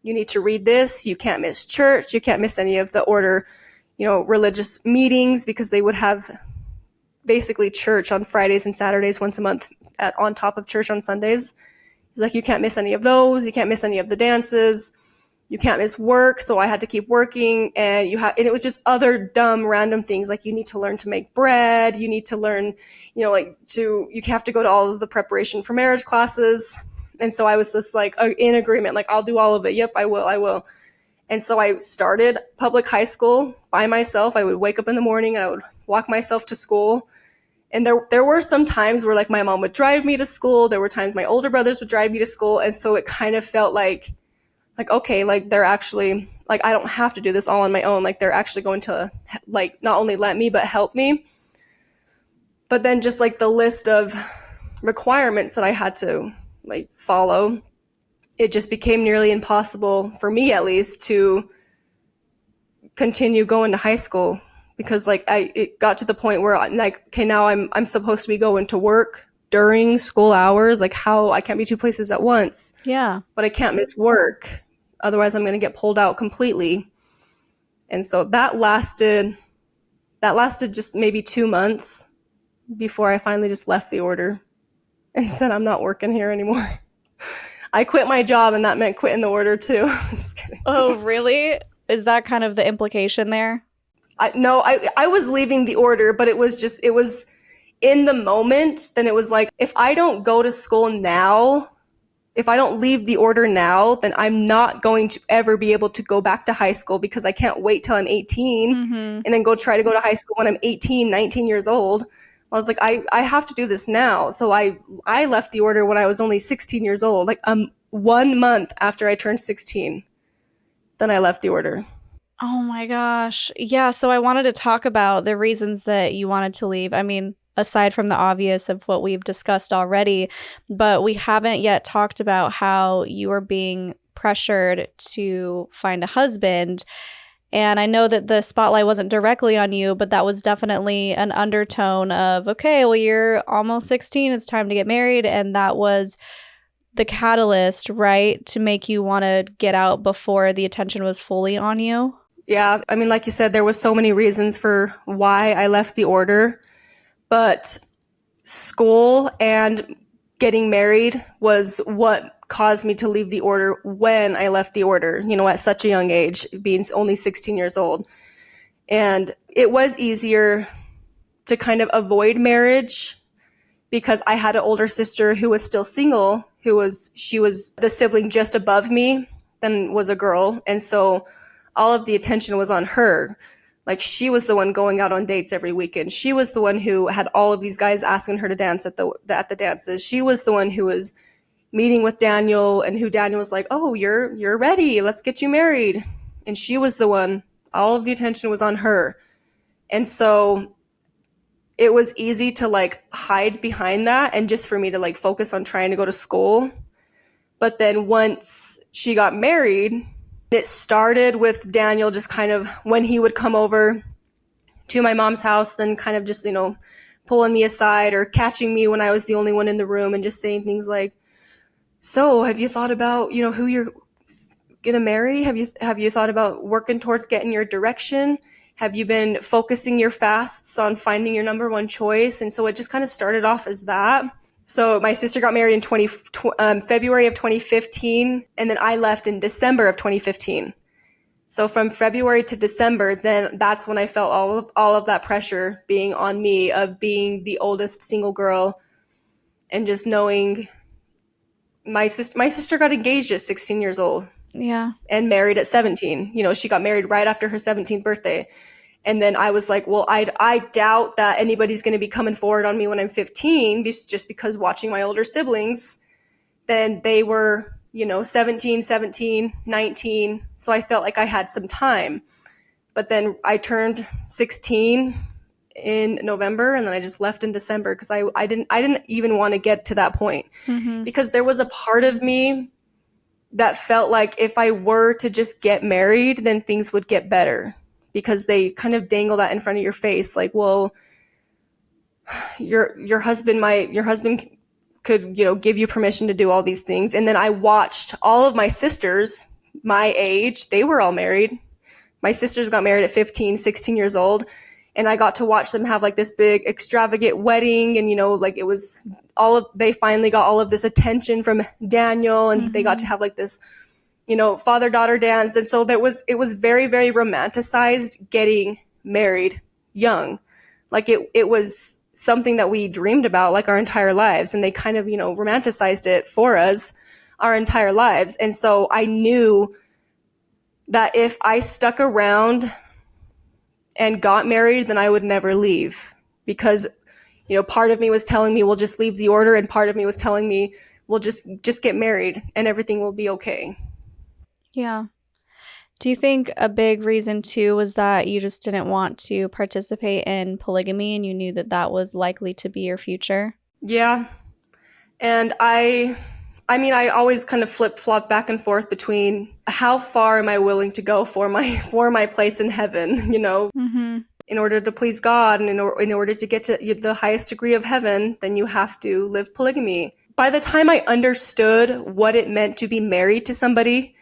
you need to read this. You can't miss church. You can't miss any of the order, religious meetings, because they would have basically church on Fridays and Saturdays once a month on top of church on Sundays. He's like, you can't miss any of those. You can't miss any of the dances. You can't miss work. So I had to keep working, and it was just other dumb random things. Like, you need to learn to make bread. You need to learn, you have to go to all of the preparation for marriage classes. And so I was just like in agreement, like, I'll do all of it. Yep, I will. And so I started public high school by myself. I would wake up in the morning and I would walk myself to school. And there were some times where, like, my mom would drive me to school. There were times my older brothers would drive me to school. And so it kind of felt like, okay, like, they're actually, like, I don't have to do this all on my own. Like, they're actually going to, like, not only let me, but help me. But then just, like, the list of requirements that I had to, like, follow, it just became nearly impossible, for me at least, to continue going to high school. Because, like, it got to the point where, like, okay, now I'm supposed to be going to work during school hours. Like, how I can't be two places at once. Yeah. But I can't miss work. Otherwise, I'm going to get pulled out completely. And so that lasted just maybe 2 months before I finally just left the order and said, I'm not working here anymore. I quit my job, and that meant quitting the order too. I'm just kidding. Oh, really? Is that kind of the implication there? I was leaving the order, but it was in the moment. Then it was like, if I don't go to school now, if I don't leave the order now, then I'm not going to ever be able to go back to high school, because I can't wait till I'm 18 and then try to go to high school when I'm 18, 19 years old. I was like, I have to do this now. So I left the order when I was only 16 years old, like 1 month after I turned 16. Then I left the order. Oh my gosh. Yeah, so I wanted to talk about the reasons that you wanted to leave. I mean, aside from the obvious of what we've discussed already, but we haven't yet talked about how you were being pressured to find a husband. And I know that the spotlight wasn't directly on you, but that was definitely an undertone of, okay, well, you're almost 16. It's time to get married. And that was the catalyst, right, to make you want to get out before the attention was fully on you. Yeah, I mean, like you said, there was so many reasons for why I left the order, but school and getting married was what caused me to leave the order when I left the order, at such a young age, being only 16 years old. And it was easier to kind of avoid marriage because I had an older sister who was still single, she was the sibling just above me, then was a girl. And so all of the attention was on her. Like, she was the one going out on dates every weekend. She was the one who had all of these guys asking her to dance at the dances. She was the one who was meeting with Daniel, and who Daniel was like, "Oh, you're ready. Let's get you married." And she was the one. All of the attention was on her. And so it was easy to like hide behind that and just for me to like focus on trying to go to school. But then once she got married, it started with Daniel just kind of, when he would come over to my mom's house, then kind of just, pulling me aside or catching me when I was the only one in the room and just saying things like, "So have you thought about, who you're going to marry? Have you thought about working towards getting your direction? Have you been focusing your fasts on finding your number one choice?" And so it just kind of started off as that. So my sister got married in February of 2015, and then I left in December of 2015. So from February to December, then that's when I felt all of that pressure being on me of being the oldest single girl, and just knowing my sister got engaged at 16 years old. Yeah. And married at 17. She got married right after her 17th birthday. And then I was like, well, I doubt that anybody's going to be coming forward on me when I'm 15, just because watching my older siblings, then they were, 17, 19. So I felt like I had some time. But then I turned 16 in November, and then I just left in December because I didn't even want to get to that point. Mm-hmm. Because there was a part of me that felt like if I were to just get married, then things would get better, because they kind of dangle that in front of your face. Like, well, your husband could, give you permission to do all these things. And then I watched all of my sisters my age. They were all married. My sisters got married at 15, 16 years old. And I got to watch them have like this big extravagant wedding. And, like it was they finally got all of this attention from Daniel, and they got to have like this, father-daughter dance. And so it was very, very romanticized getting married young. Like it was something that we dreamed about like our entire lives. And they kind of, romanticized it for us our entire lives. And so I knew that if I stuck around and got married, then I would never leave, because, part of me was telling me, we'll just leave the order. And part of me was telling me, we'll just get married and everything will be okay. Yeah. Do you think a big reason too was that you just didn't want to participate in polygamy and you knew that that was likely to be your future? Yeah. And I always kind of flip-flop back and forth between how far am I willing to go for my place in heaven, Mm-hmm. In order to please God, and in order to get to the highest degree of heaven, then you have to live polygamy. By the time I understood what it meant to be married to somebody,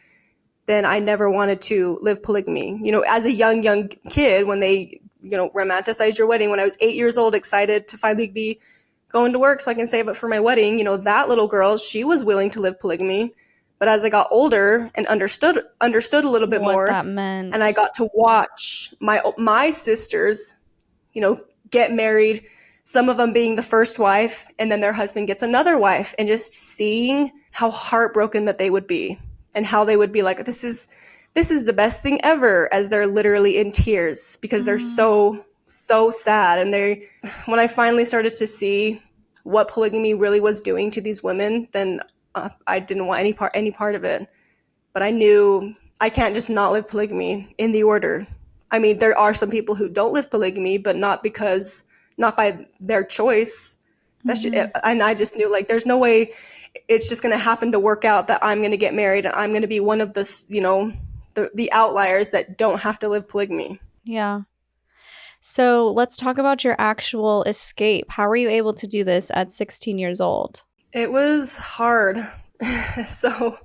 then I never wanted to live polygamy. As a young kid, when they, romanticize your wedding, when I was 8 years old, excited to finally be going to work so I can save up for my wedding, that little girl, she was willing to live polygamy. But as I got older and understood a little bit What more, that meant. and I got to watch my sisters, get married, some of them being the first wife, and then their husband gets another wife, and just seeing how heartbroken that they would be, and how they would be like, this is the best thing ever, as they're literally in tears because they're so sad. And when I finally started to see what polygamy really was doing to these women, then I didn't want any part of it. But I knew I can't just not live polygamy in the order. I mean, there are some people who don't live polygamy, but not by their choice. And I just knew, like, there's no way. it's just going to happen to work out that I'm going to get married and I'm going to be one of the, the outliers that don't have to live polygamy. Yeah. So let's talk about your actual escape. How were you able to do this at 16 years old? It was hard. So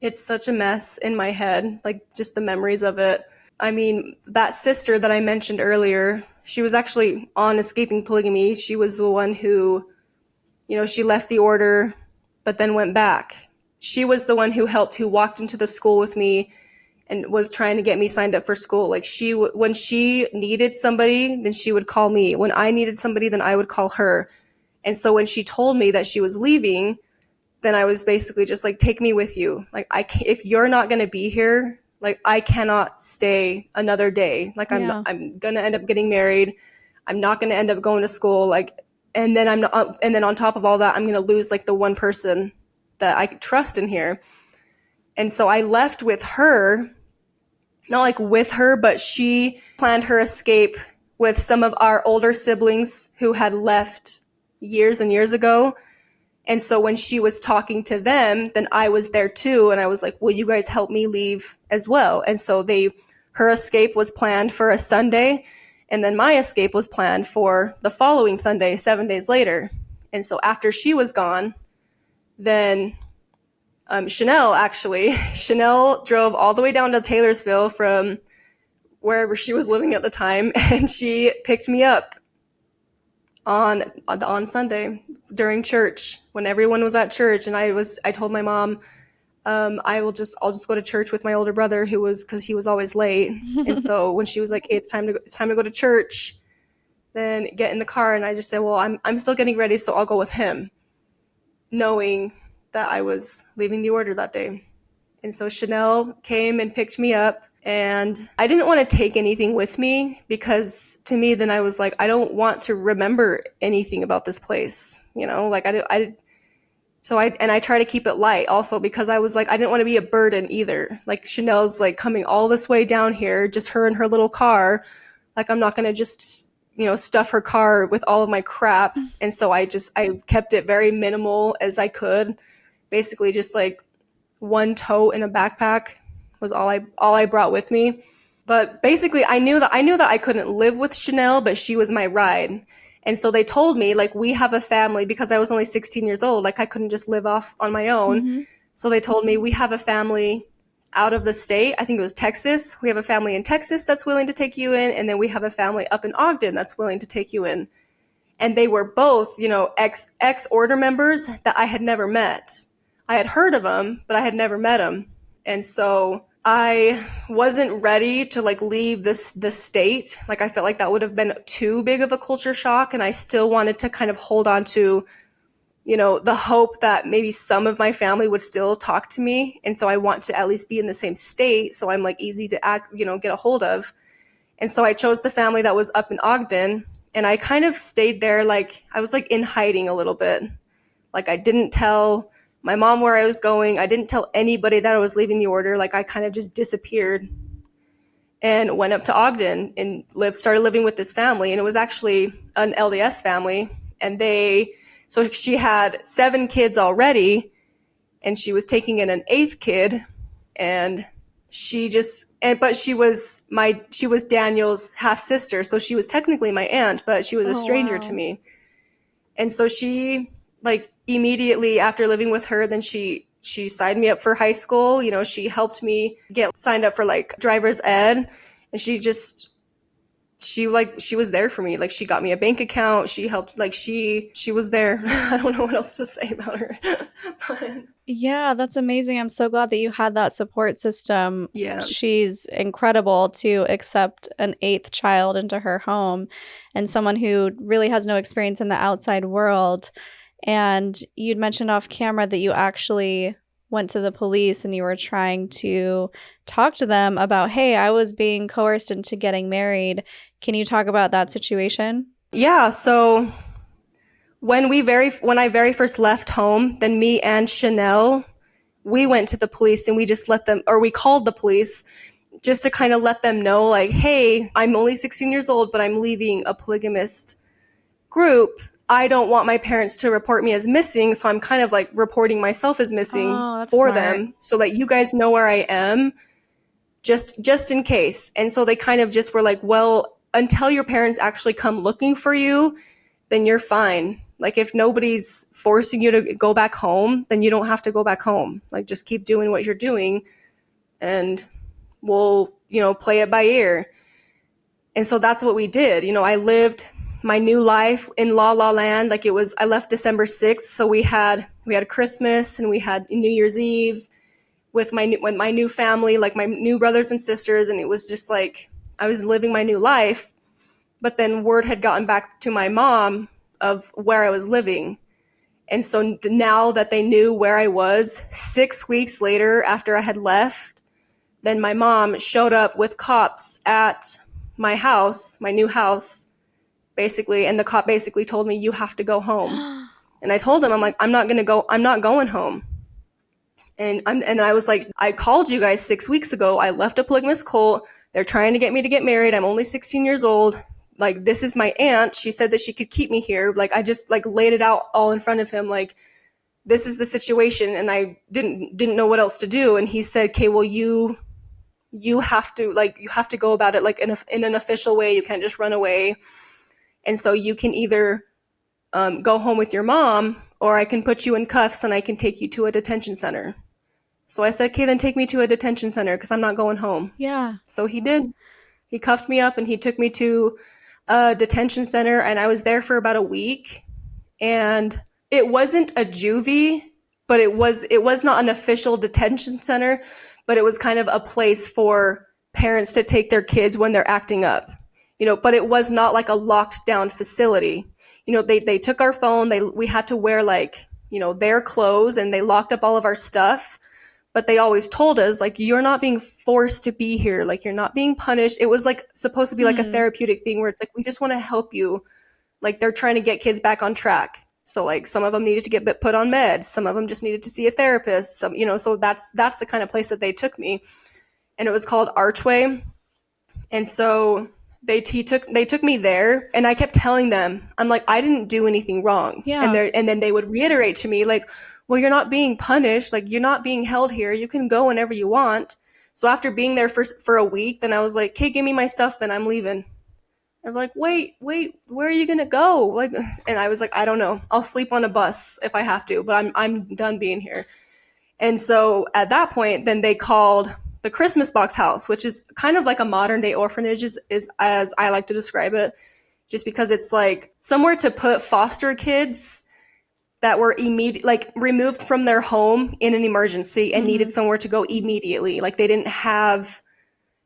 it's such a mess in my head, like just the memories of it. I mean, that sister that I mentioned earlier, she was actually on escaping polygamy. She was the one who, she left the order, but then went back. She was the one who walked into the school with me and was trying to get me signed up for school. Like when she needed somebody, then she would call me. When I needed somebody, then I would call her. And so when she told me that she was leaving, then I was basically just like, take me with you. Like, if you're not going to be here, like, I cannot stay another day. Like, Yeah. I'm going to end up getting married. I'm not going to end up going to school. Like, and then on top of all that, I'm going to lose like the one person that I trust in here. And so I left with her, not like with her, but she planned her escape with some of our older siblings who had left years and years ago. And so when she was talking to them, then I was there too. And I was like, will you guys help me leave as well? And so her escape was planned for a Sunday. And then my escape was planned for the following Sunday, 7 days later. And so after she was gone, then Chanel drove all the way down to Taylorsville from wherever she was living at the time. And she picked me up on Sunday during church when everyone was at church. And I told my mom, I'll just go to church with my older brother because he was always late. And so when she was like, hey, it's time to go to church, then get in the car. And I just said, well, I'm still getting ready, so I'll go with him, knowing that I was leaving the order that day. And so Chanel came and picked me up, and I didn't want to take anything with me because to me, then I was like, I don't want to remember anything about this place, like I try to keep it light also because I was like, I didn't want to be a burden either. Like Chanel's like coming all this way down here, just her in her little car. Like I'm not going to just, stuff her car with all of my crap. And so I kept it very minimal as I could. Basically just like one tote in a backpack was all I brought with me. But basically I knew that I couldn't live with Chanel, but she was my ride. And so they told me, like, we have a family, because I was only 16 years old, like I couldn't just live off on my own. Mm-hmm. So they told me, we have a family out of the state. I think it was Texas. We have a family in Texas that's willing to take you in. And then we have a family up in Ogden that's willing to take you in. And they were both, ex order members that I had never met. I had heard of them, but I had never met them. And so I wasn't ready to like leave this state. Like I felt like that would have been too big of a culture shock. And I still wanted to kind of hold on to, the hope that maybe some of my family would still talk to me. And so I want to at least be in the same state. So I'm like easy to get a hold of. And so I chose the family that was up in Ogden. And I kind of stayed there, like I was like in hiding a little bit. Like I didn't tell my mom where I was going. I didn't tell anybody that I was leaving the order. Like I kind of just disappeared and went up to Ogden and started living with this family. And it was actually an LDS family. And so she had 7 kids already, and she was taking in an 8th kid. And but she was Daniel's half sister. So she was technically my aunt, but she was a stranger to me. And so she, like, immediately after living with her, then she signed me up for high school. She helped me get signed up for like driver's ed, and she was there for me. Like she got me a bank account. She helped, like she was there. I don't know what else to say about her. But yeah, that's amazing. I'm so glad that you had that support system. Yeah. She's incredible to accept an 8th child into her home, and someone who really has no experience in the outside world. And you'd mentioned off camera that you actually went to the police and you were trying to talk to them about, hey, I was being coerced into getting married. Can you talk about that situation? Yeah. So when I very first left home, then me and Chanel, we went to the police and we called the police just to kind of let them know, like, hey, I'm only 16 years old, but I'm leaving a polygamist group. I don't want my parents to report me as missing, so I'm kind of like reporting myself as missing Oh, that's for smart. them so that you guys know where I am, just in case. And so they kind of just were like, well, until your parents actually come looking for you, then you're fine. Like, if nobody's forcing you to go back home, then you don't have to go back home. Like, just keep doing what you're doing and we'll, play it by ear. And so that's what we did. I lived my new life in La La Land. Like, I left December 6th. So we had Christmas and we had New Year's Eve with my new family, like my new brothers and sisters. And it was just like, I was living my new life. But then word had gotten back to my mom of where I was living. And so now that they knew where I was, 6 weeks later after I had left, then my mom showed up with cops at my house, my new house, basically. And the cop basically told me, you have to go home. And I told him, I'm like, I'm not going home. And I was like, I called you guys 6 weeks ago. I left a polygamous cult. They're trying to get me to get married. I'm only 16 years old. Like, this is my aunt. She said that she could keep me here. Like, I just like laid it out all in front of him. Like, this is the situation. And I didn't know what else to do. And he said, okay, well, you have to go about it like in an official way. You can't just run away. And so you can either go home with your mom, or I can put you in cuffs and I can take you to a detention center. So I said, okay, then take me to a detention center because I'm not going home. Yeah. So he did. He cuffed me up and he took me to a detention center, and I was there for about a week. And it wasn't a juvie, but it was not an official detention center, but it was kind of a place for parents to take their kids when they're acting up. But it was not like a locked down facility. They took our phone, we had to wear their clothes, and they locked up all of our stuff. But they always told us, like, you're not being forced to be here. Like, you're not being punished. It was like supposed to be like a therapeutic thing where it's like, we just want to help you. Like, they're trying to get kids back on track. So like some of them needed to get put on meds. Some of them just needed to see a therapist. So that's the kind of place that they took me. And it was called Archway. And so they took me there, and I kept telling them, I'm like, I didn't do anything wrong. Yeah. And then they would reiterate to me, like, well, you're not being punished. Like, you're not being held here. You can go whenever you want. So after being there for a week, then I was like, okay, give me my stuff, then I'm leaving. I'm like, wait, where are you gonna go? Like, and I was like, I don't know. I'll sleep on a bus if I have to, but I'm done being here. And so at that point, then they called the Christmas box house, which is kind of like a modern day orphanage, is as I like to describe it, just because it's like somewhere to put foster kids that were removed from their home in an emergency and needed somewhere to go immediately. Like, they didn't have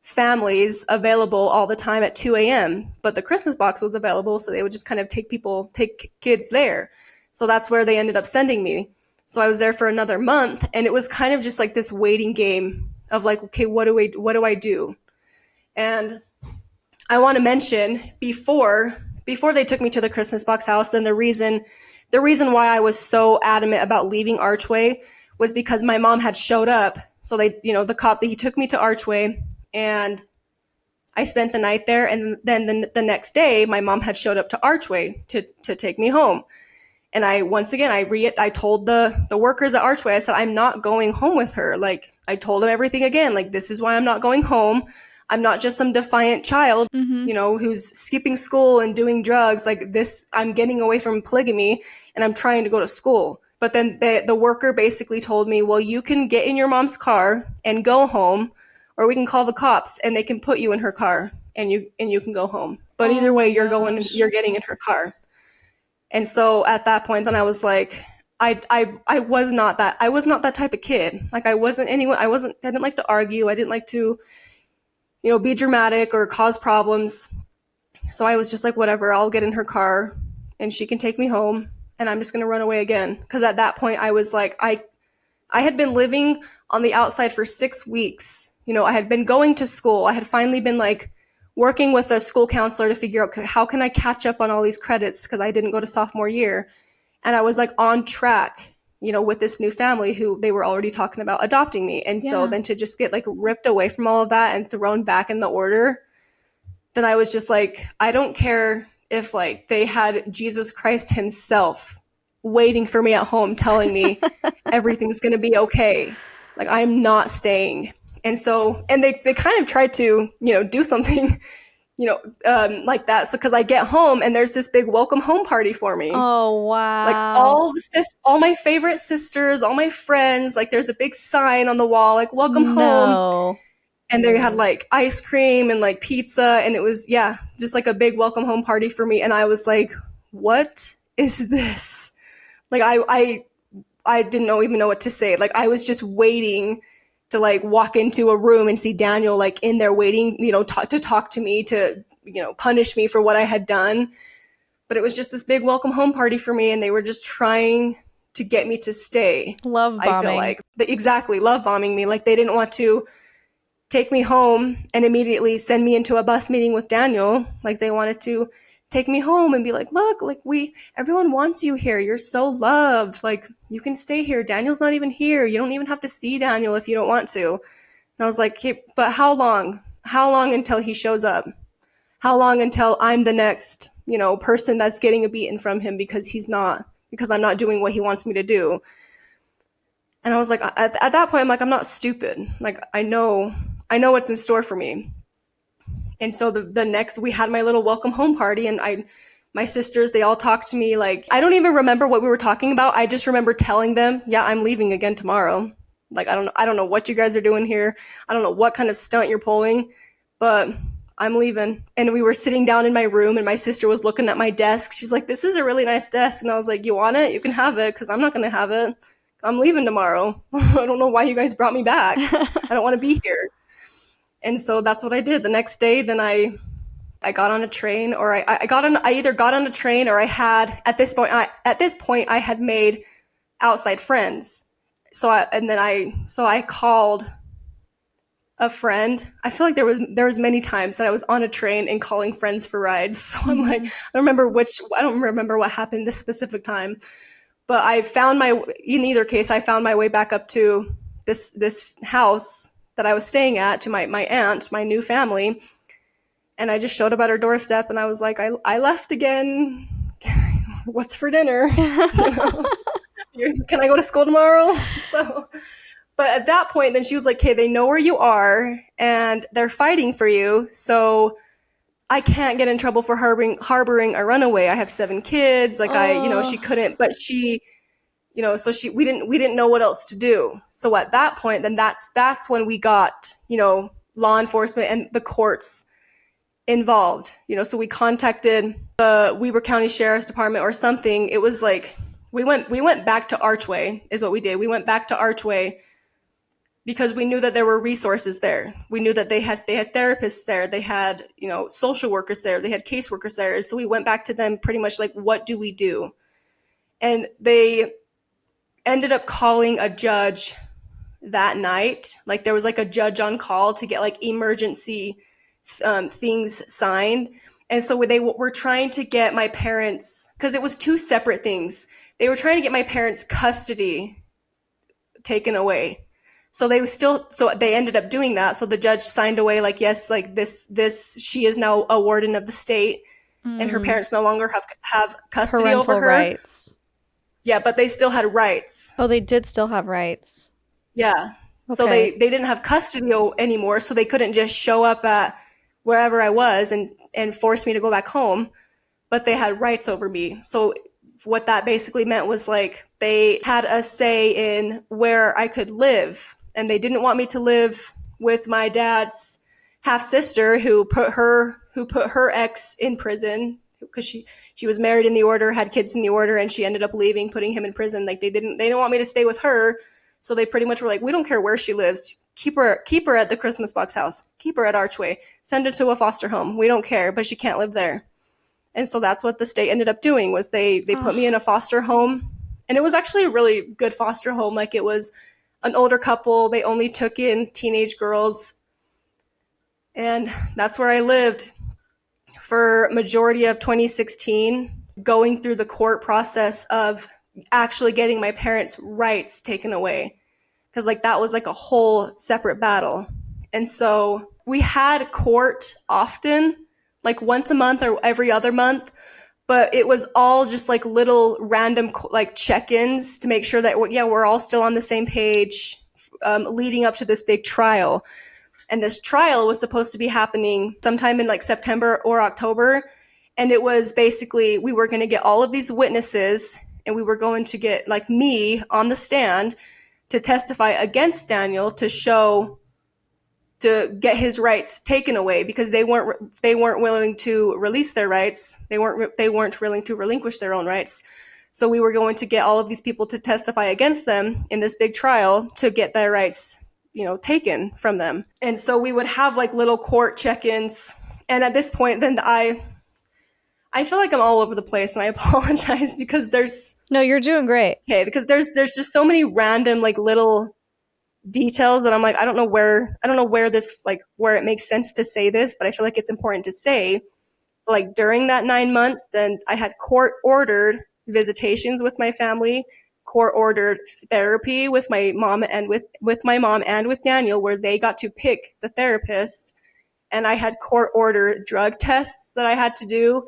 families available all the time at 2 a.m., but the Christmas box was available, so they would just kind of take kids there. So that's where they ended up sending me. So I was there for another month, and it was kind of just like this waiting game of like, okay, what do I do? And I want to mention before they took me to the Christmas box house, then the reason why I was so adamant about leaving Archway was because my mom had showed up. So the cop, he took me to Archway, and I spent the night there. And then the next day, my mom had showed up to Archway to take me home. And I told the workers at Archway, I said, I'm not going home with her. Like, I told them everything again. Like, this is why I'm not going home. I'm not just some defiant child, who's skipping school and doing drugs. Like, this, I'm getting away from polygamy and I'm trying to go to school. But then the worker basically told me, well, you can get in your mom's car and go home, or we can call the cops and they can put you in her car and you can go home. But either way, you're getting in her car. And so at that point, then I was like, I was not that type of kid. Like, I didn't like to argue. I didn't like to, be dramatic or cause problems. So I was just like, whatever, I'll get in her car and she can take me home and I'm just going to run away again. Because at that point I was like, I had been living on the outside for 6 weeks. I had been going to school. I had finally been like working with a school counselor to figure out how can I catch up on all these credits because I didn't go to sophomore year. And I was like on track, with this new family who they were already talking about adopting me. And so then to just get like ripped away from all of that and thrown back in the order, then I was just like, I don't care if like they had Jesus Christ himself waiting for me at home telling me everything's going to be okay. Like I'm not staying. And so, and they kind of tried to, do something, like that. So, cause I get home and there's this big welcome home party for me. Oh, Like wow. all my favorite sisters, all my friends, like there's a big sign on the wall, like welcome home. No. And they had like ice cream and like pizza. And it was, yeah, just like a big welcome home party for me. And I was like, what is this? Like I didn't even know what to say. Like I was just waiting to like walk into a room and see Daniel like in there waiting, to talk to me, to, punish me for what I had done. But it was just this big welcome home party for me, and they were just trying to get me to stay. Love I feel bombing. like exactly love bombing me. Like they didn't want to take me home and immediately send me into a bus meeting with Daniel. Like they wanted to take me home and be like, look, like everyone wants you here. You're so loved. Like you can stay here. Daniel's not even here. You don't even have to see Daniel if you don't want to. And I was like, hey, but how long? How long until he shows up? How long until I'm the next, person that's getting a beating from him because I'm not doing what he wants me to do. And I was like, at that point, I'm like, I'm not stupid. Like, I know what's in store for me. And so the next, we had my little welcome home party, and my sisters, they all talked to me. Like, I don't even remember what we were talking about. I just remember telling them, yeah, I'm leaving again tomorrow. Like, I don't know what you guys are doing here. I don't know what kind of stunt you're pulling, but I'm leaving. And we were sitting down in my room, and my sister was looking at my desk. She's like, this is a really nice desk. And I was like, you want it? You can have it, because I'm not going to have it. I'm leaving tomorrow. I don't know why you guys brought me back. I don't want to be here. And so that's what I did. The next day, then I got on a train, or I either got on a train, or I had, at this point, I had made outside friends. So I called a friend. I feel like there was many times that I was on a train and calling friends for rides. So I'm like, I don't remember what happened this specific time. But in either case, I found my way back up to this house that I was staying at, to my aunt, my new family. And I just showed up at her doorstep, and I was like, I left again. What's for dinner? Can I go to school tomorrow? So, but at that point, then she was like, hey, they know where you are, and they're fighting for you. So I can't get in trouble for harboring a runaway. I have 7 kids. Like she couldn't, but she, so we didn't know what else to do. So at that point, then that's when we got, law enforcement and the courts involved. So we contacted the Weber County Sheriff's Department or something. It was like, we went back to Archway is what we did. We went back to Archway because we knew that there were resources there. We knew that they had therapists there. They had, social workers there. They had caseworkers there. So we went back to them pretty much like, what do we do? And they ended up calling a judge that night. Like there was like a judge on call to get like emergency things signed. And so they were trying to get my parents, because it was 2 separate things. They were trying to get my parents' custody taken away. So they ended up doing that. So the judge signed away like, yes, like this, she is now a warden of the state, and her parents no longer have custody Parental over her. rights. Yeah, but they still had rights. Oh, they did still have rights. Yeah. Okay. So they didn't have custody anymore, so they couldn't just show up at wherever I was and force me to go back home, but they had rights over me. So what that basically meant was like they had a say in where I could live, and they didn't want me to live with my dad's half sister who put her ex in prison because she was married in the order, had kids in the order, and she ended up leaving, putting him in prison. Like they didn't want me to stay with her. So they pretty much were like, we don't care where she lives. Keep her at the Christmas box house. Keep her at Archway. Send her to a foster home. We don't care, but she can't live there. And so that's what the state ended up doing, was they put me in a foster home. And it was actually a really good foster home. Like it was an older couple. They only took in teenage girls. And that's where I lived for majority of 2016, going through the court process of actually getting my parents' rights taken away. Because like that was like a whole separate battle. And so we had court often, like once a month or every other month, but it was all just like little random like check-ins to make sure that yeah, we're all still on the same page, leading up to this big trial. And this trial was supposed to be happening sometime in like September or October. And it was basically, we were going to get all of these witnesses and we were going to get like me on the stand to testify against Daniel to get his rights taken away because they weren't willing to release their rights. They weren't willing to relinquish their own rights. So we were going to get all of these people to testify against them in this big trial to get their rights, taken from them. And so we would have like little court check-ins. And at this point, then I feel like I'm all over the place, and I apologize because No, you're doing great. okay, because there's just so many random like little details that I'm like, I don't know where this, like, where it makes sense to say this, but I feel like it's important to say. Like during that 9 months, then I had court ordered visitations with my family, court ordered therapy with my mom and with my mom and with Daniel, where they got to pick the therapist. And I had court ordered drug tests that I had to do.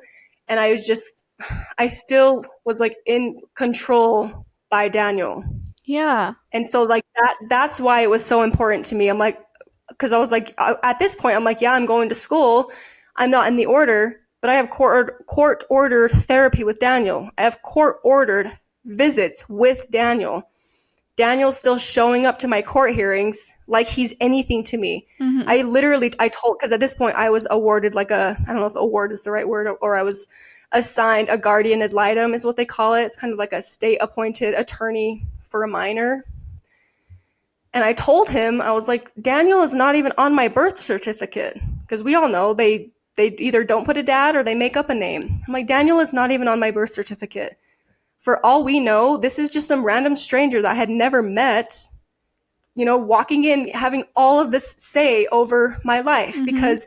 And I still was like in control by Daniel. Yeah. And so like that's why it was so important to me. I'm like, because I was like, at this point, I'm like, yeah, I'm going to school. I'm not in the order, but I have court ordered therapy with Daniel. I have court ordered visits with Daniel. Daniel's still showing up to my court hearings like he's anything to me. Mm-hmm. I told, because at this point I was awarded like I don't know if award is the right word, or I was assigned a guardian ad litem is what they call it. It's kind of like a state appointed attorney for a minor. And I told him, I was like, Daniel is not even on my birth certificate. Because we all know they either don't put a dad or they make up a name. I'm like, Daniel is not even on my birth certificate. For all we know, this is just some random stranger that I had never met, walking in, having all of this say over my life. Mm-hmm. Because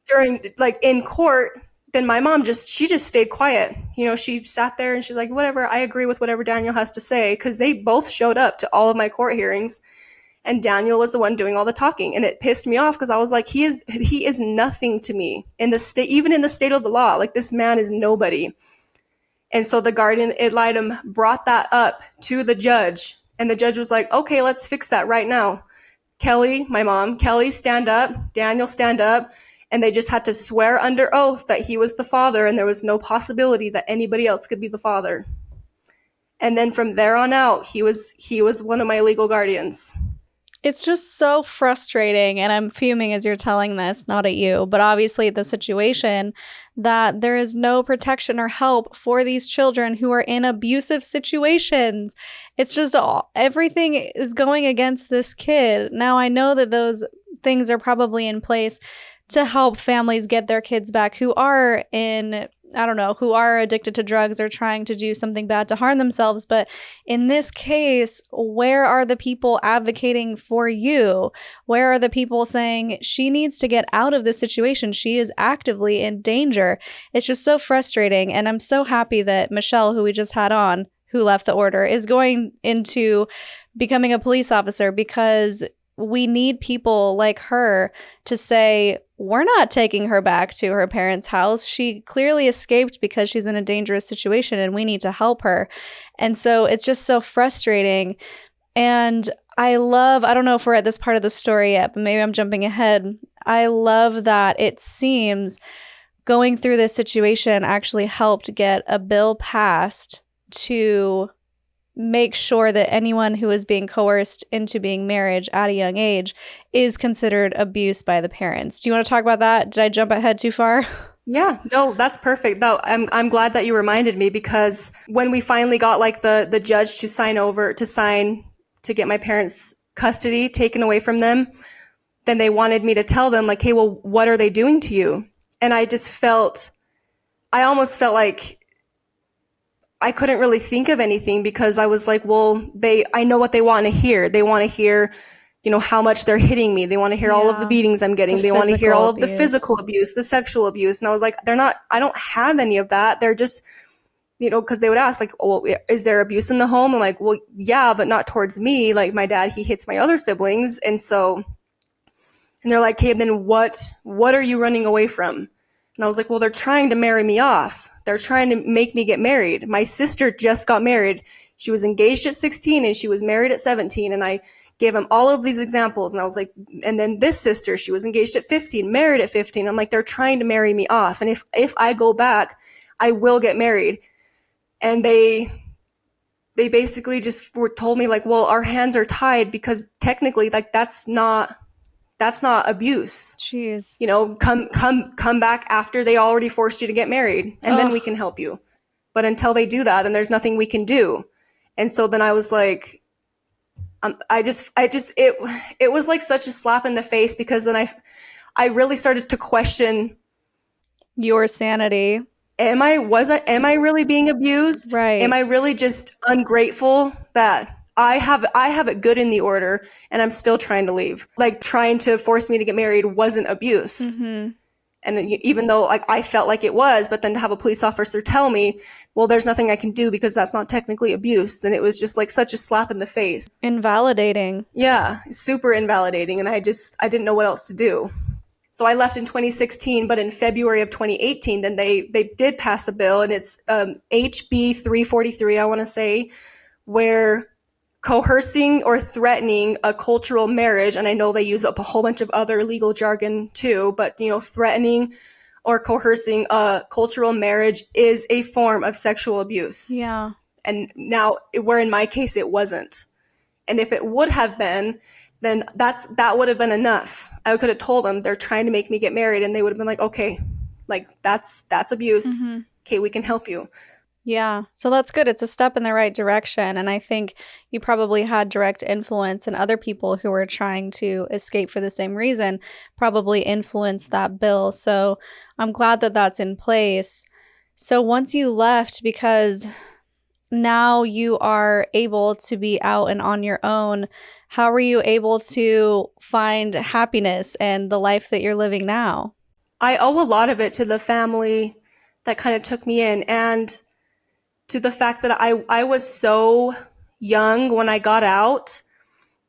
during, like, in court, then my mom she just stayed quiet. She sat there and she's like, whatever, I agree with whatever Daniel has to say. Because they both showed up to all of my court hearings. And Daniel was the one doing all the talking. And it pissed me off because I was like, he is nothing to me in the state, even in the state of the law. Like, this man is nobody. And so the guardian ad litem brought that up to the judge. And the judge was like, okay, let's fix that right now. Kelly, my mom, Kelly, stand up. Daniel, stand up. And they just had to swear under oath that he was the father and there was no possibility that anybody else could be the father. And then from there on out, he was one of my legal guardians. It's just so frustrating, and I'm fuming as you're telling this, not at you, but obviously the situation that there is no protection or help for these children who are in abusive situations. It's just everything is going against this kid. Now, I know that those things are probably in place to help families get their kids back who are who are addicted to drugs or trying to do something bad to harm themselves. But in this case, where are the people advocating for you? Where are the people saying she needs to get out of this situation? She is actively in danger. It's just so frustrating. And I'm so happy that Michelle, who we just had on, who left the order, is going into becoming a police officer, because we need people like her to say, we're not taking her back to her parents' house. She clearly escaped because she's in a dangerous situation and we need to help her. And so it's just so frustrating. And I don't know if we're at this part of the story yet, but maybe I'm jumping ahead. I love that it seems going through this situation actually helped get a bill passed to make sure that anyone who is being coerced into being married at a young age is considered abuse by the parents. Do you want to talk about that? Did I jump ahead too far? Yeah, no, that's perfect. No, I'm glad that you reminded me, because when we finally got like the judge to sign to get my parents' custody taken away from them, then they wanted me to tell them like, hey, well, what are they doing to you? And I almost felt like I couldn't really think of anything, because I was like, well, I know what they want to hear. They want to hear, how much they're hitting me. They want to hear all of the beatings I'm getting. They want to hear all of the physical abuse, the sexual abuse. And I was like, I don't have any of that. They're just, because they would ask like, well, is there abuse in the home? I'm like, well, yeah, but not towards me. Like, my dad, he hits my other siblings. And they're like, hey, then what are you running away from? And I was like, well, they're trying to marry me off. They're trying to make me get married. My sister just got married. She was engaged at 16 and she was married at 17. And I gave him all of these examples. And I was like, and then this sister, she was engaged at 15, married at 15. I'm like, they're trying to marry me off. And if I go back, I will get married. And they basically just told me like, well, our hands are tied because technically like that's not abuse. Jeez. You know, come back after they already forced you to get married and then we Ugh. can help you. But until they do that, then there's nothing we can do. And so then I was like, it was like such a slap in the face because then I really started to question, Your sanity. am I really being abused? Am Right. I really just ungrateful that I have it good in the order and I'm still trying to leave? Like trying to force me to get married wasn't abuse. Mm-hmm. And then even though like I felt like it was, but then to have a police officer tell me, well, there's nothing I can do because that's not technically abuse, then it was just like such a slap in the face. Invalidating. Yeah, super invalidating. And I didn't know what else to do. So I left in 2016, but in February of 2018, then they did pass a bill, and it's HB 343, I want to say, where coercing or threatening a cultural marriage, and I know they use up a whole bunch of other legal jargon too, but you know, threatening or coercing a cultural marriage is a form of sexual abuse. Yeah. And now, where in my case it wasn't. And if it would have been, then that would have been enough. I could have told them they're trying to make me get married, and they would have been like, okay, like that's abuse. Mm-hmm. Okay, we can help you. Yeah. So that's good. It's a step in the right direction. And I think you probably had direct influence, and other people who were trying to escape for the same reason probably influenced that bill. So I'm glad that that's in place. So once you left, because now you are able to be out and on your own, how were you able to find happiness and the life that you're living now? I owe a lot of it to the family that kind of took me in, and to the fact that I was so young when I got out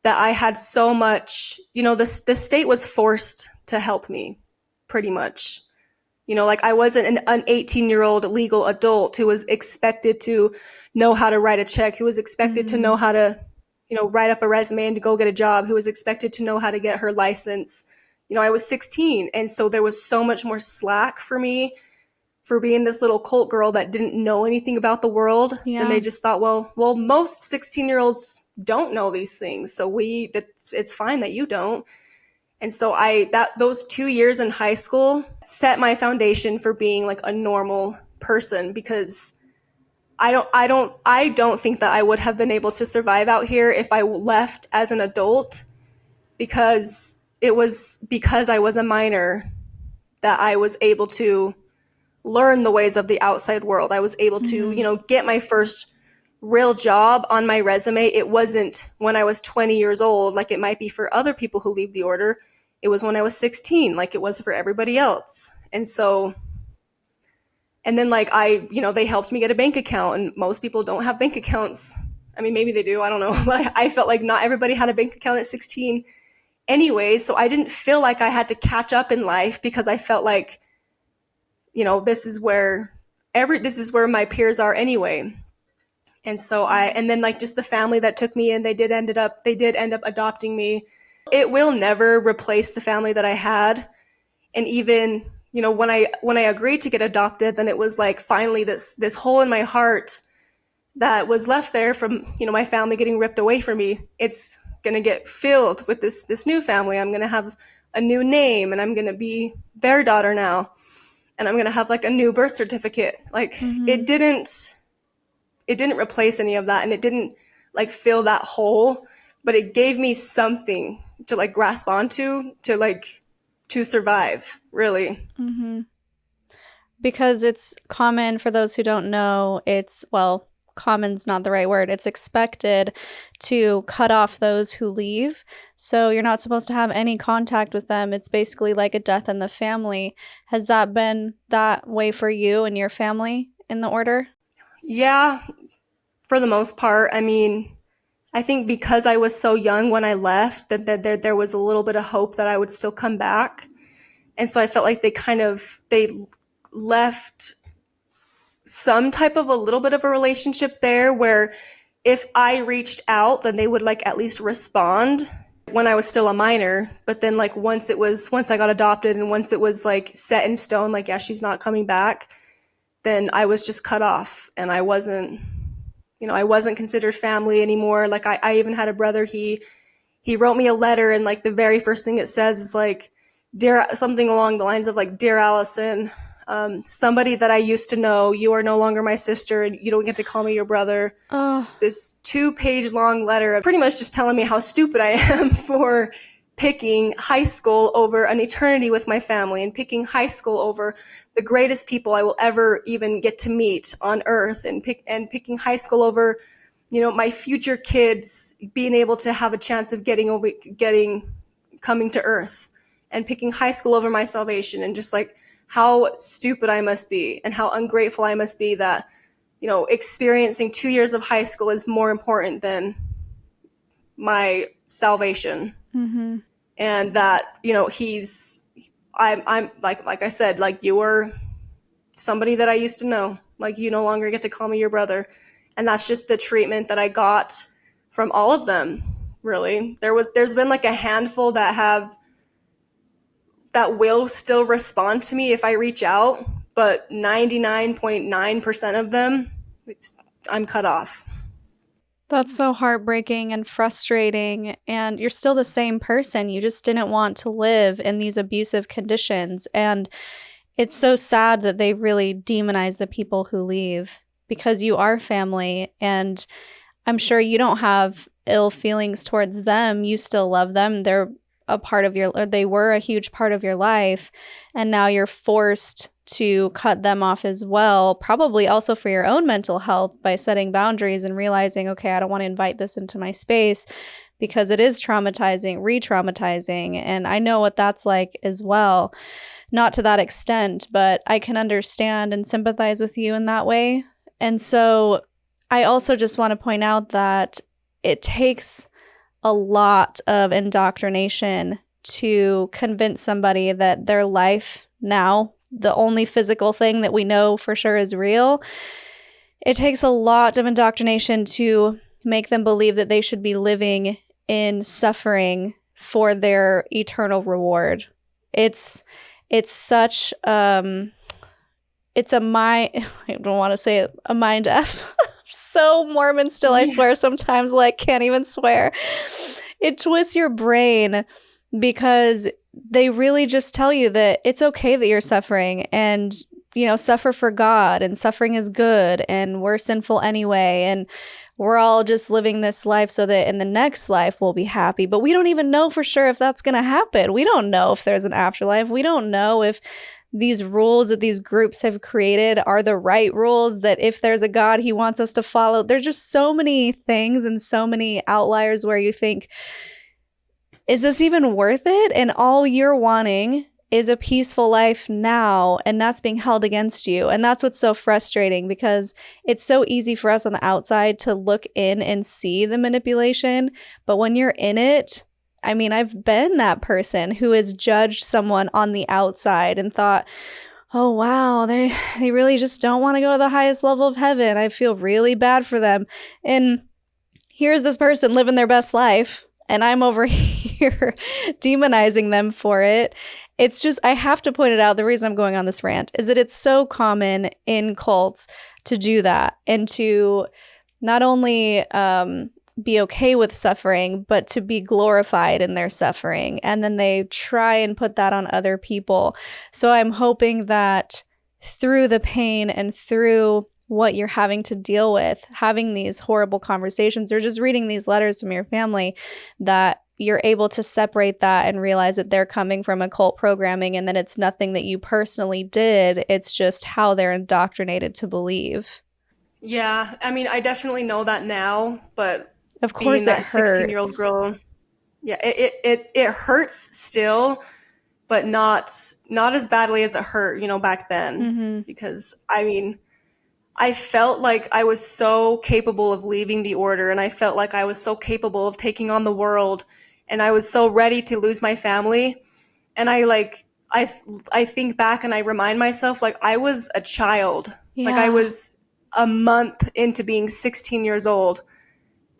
that I had so much, you know, the state was forced to help me pretty much. You know, like I wasn't an 18-year-old legal adult who was expected to know how to write a check, who was expected to know how to, you know, write up a resume and to go get a job, who was expected to know how to get her license. You know, I was 16. And so there was so much more slack for me for being this little cult girl that didn't know anything about the world. And Yeah. they just thought, well, most 16-year-olds don't know these things. So it's fine that you don't. And so those 2 years in high school set my foundation for being like a normal person, because I don't think that I would have been able to survive out here if I left as an adult, because it was because I was a minor that I was able to learn the ways of the outside world. I was able to, you know, get my first real job on my resume. It wasn't when I was 20 years old, like it might be for other people who leave the order. It was when I was 16, like it was for everybody else. And so, and then like you know, they helped me get a bank account, and most people don't have bank accounts. I mean, maybe they do, I don't know. But I felt like not everybody had a bank account at 16 anyway. So I didn't feel like I had to catch up in life, because I felt like, you know, this is where my peers are anyway. And so and then like just the family that took me in, they did end up adopting me. It will never replace the family that I had. And even, you know, when I agreed to get adopted, then it was like finally this hole in my heart that was left there from, you know, my family getting ripped away from me. It's going to get filled with this new family. I'm going to have a new name, and I'm going to be their daughter now. And I'm going to have like a new birth certificate. Like it didn't replace any of that, and it didn't like fill that hole, but it gave me something to like grasp onto to survive, really. Because it's common, for those who don't know, well, common's not the right word. It's expected to cut off those who leave. So you're not supposed to have any contact with them. It's basically like a death in the family. Has that been that way for you and your family in the order? Yeah, for the most part. I mean, I think because I was so young when I left, that there was a little bit of hope that I would still come back. And so I felt like they left some type of a little bit of a relationship there where if I reached out, then they would like at least respond when I was still a minor. But then like once I got adopted and once it was like set in stone, like, yeah, she's not coming back, then I was just cut off and I wasn't considered family anymore. Like I even had a brother, he wrote me a letter and like the very first thing it says is like, dear, something along the lines of like, dear Allison, somebody that I used to know, you are no longer my sister and you don't get to call me your brother. Oh, This 2-page long letter pretty much just telling me how stupid I am for picking high school over an eternity with my family and picking high school over the greatest people I will ever even get to meet on earth and picking high school over, my future kids being able to have a chance of coming to earth, and picking high school over my salvation, and just like how stupid I must be and how ungrateful I must be that experiencing 2 years of high school is more important than my salvation. mm-hmm. And that, I'm like I said, like, you were somebody that I used to know, like, you no longer get to call me your brother. And that's just the treatment that I got from all of them, really. There's been like a handful that will still respond to me if I reach out, but 99.9% of them, I'm cut off. That's so heartbreaking and frustrating. And you're still the same person. You just didn't want to live in these abusive conditions. And it's so sad that they really demonize the people who leave, because you are family. And I'm sure you don't have ill feelings towards them. You still love them. They were a huge part of your life. And now you're forced to cut them off as well, probably also for your own mental health, by setting boundaries and realizing, okay, I don't want to invite this into my space because it is traumatizing, re-traumatizing. And I know what that's like as well. Not to that extent, but I can understand and sympathize with you in that way. And so I also just want to point out that it takes a lot of indoctrination to convince somebody that their life now, the only physical thing that we know for sure is real, it takes a lot of indoctrination to make them believe that they should be living in suffering for their eternal reward. It's such it's a mind, I don't want to say it, a mind F. So Mormon still, I swear sometimes, like, can't even swear. It twists your brain because they really just tell you that it's okay that you're suffering, and, suffer for God, and suffering is good, and we're sinful anyway, and we're all just living this life so that in the next life we'll be happy. But we don't even know for sure if that's going to happen. We don't know if there's an afterlife. We don't know if these rules that these groups have created are the right rules, that if there's a God, he wants us to follow. There's just so many things and so many outliers where you think, is this even worth it? And all you're wanting is a peaceful life now, and that's being held against you. And that's what's so frustrating, because it's so easy for us on the outside to look in and see the manipulation. But when you're in it, I mean, I've been that person who has judged someone on the outside and thought, oh, wow, they really just don't want to go to the highest level of heaven. I feel really bad for them. And here's this person living their best life, and I'm over here demonizing them for it. It's just, I have to point it out. The reason I'm going on this rant is that it's so common in cults to do that, and to not only be okay with suffering, but to be glorified in their suffering. And then they try and put that on other people. So I'm hoping that through the pain and through what you're having to deal with, having these horrible conversations or just reading these letters from your family, that you're able to separate that and realize that they're coming from occult programming, and that it's nothing that you personally did. It's just how they're indoctrinated to believe. Yeah, I mean, I definitely know that now, but Of being course it that 16-year-old hurts. girl, yeah, it hurts still, but not as badly as it hurt, back then. Mm-hmm. Because I mean, I felt like I was so capable of leaving the order, and I felt like I was so capable of taking on the world, and I was so ready to lose my family. And I I think back and I remind myself like I was a child. Like I Yeah. was a month into being 16 years old,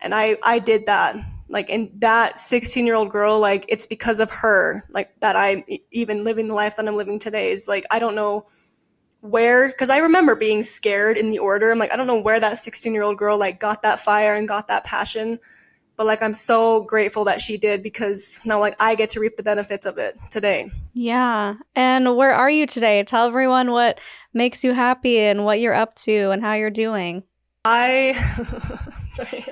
and I did that. Like, and that 16-year-old girl, like it's because of her, like that I'm even living the life that I'm living today. Is like I don't know where, because I remember being scared in the order. I'm like, I don't know where that 16-year-old girl like got that fire and got that passion, but like I'm so grateful that she did, because now like I get to reap the benefits of it today. Yeah. And where are you today? Tell everyone what makes you happy and what you're up to and how you're doing. I sorry.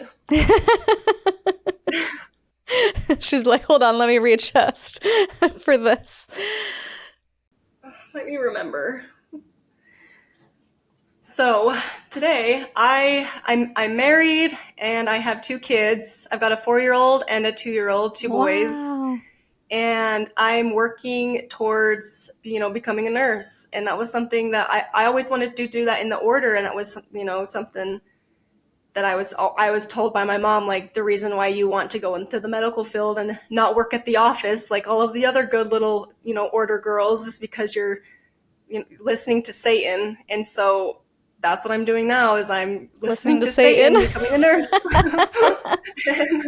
She's like, hold on, let me readjust for this. Let me remember. So today I'm married and I have two kids. I've got a 4-year old and a 2-year-old, two boys. Wow. And I'm working towards, becoming a nurse. And that was something that I always wanted to do that in the order. And that was, something that I was told by my mom, like the reason why you want to go into the medical field and not work at the office like all of the other good little, order girls, is because you're, listening to Satan. And so that's what I'm doing now, is I'm Listening listening to to Satan. Satan, becoming a nurse. and,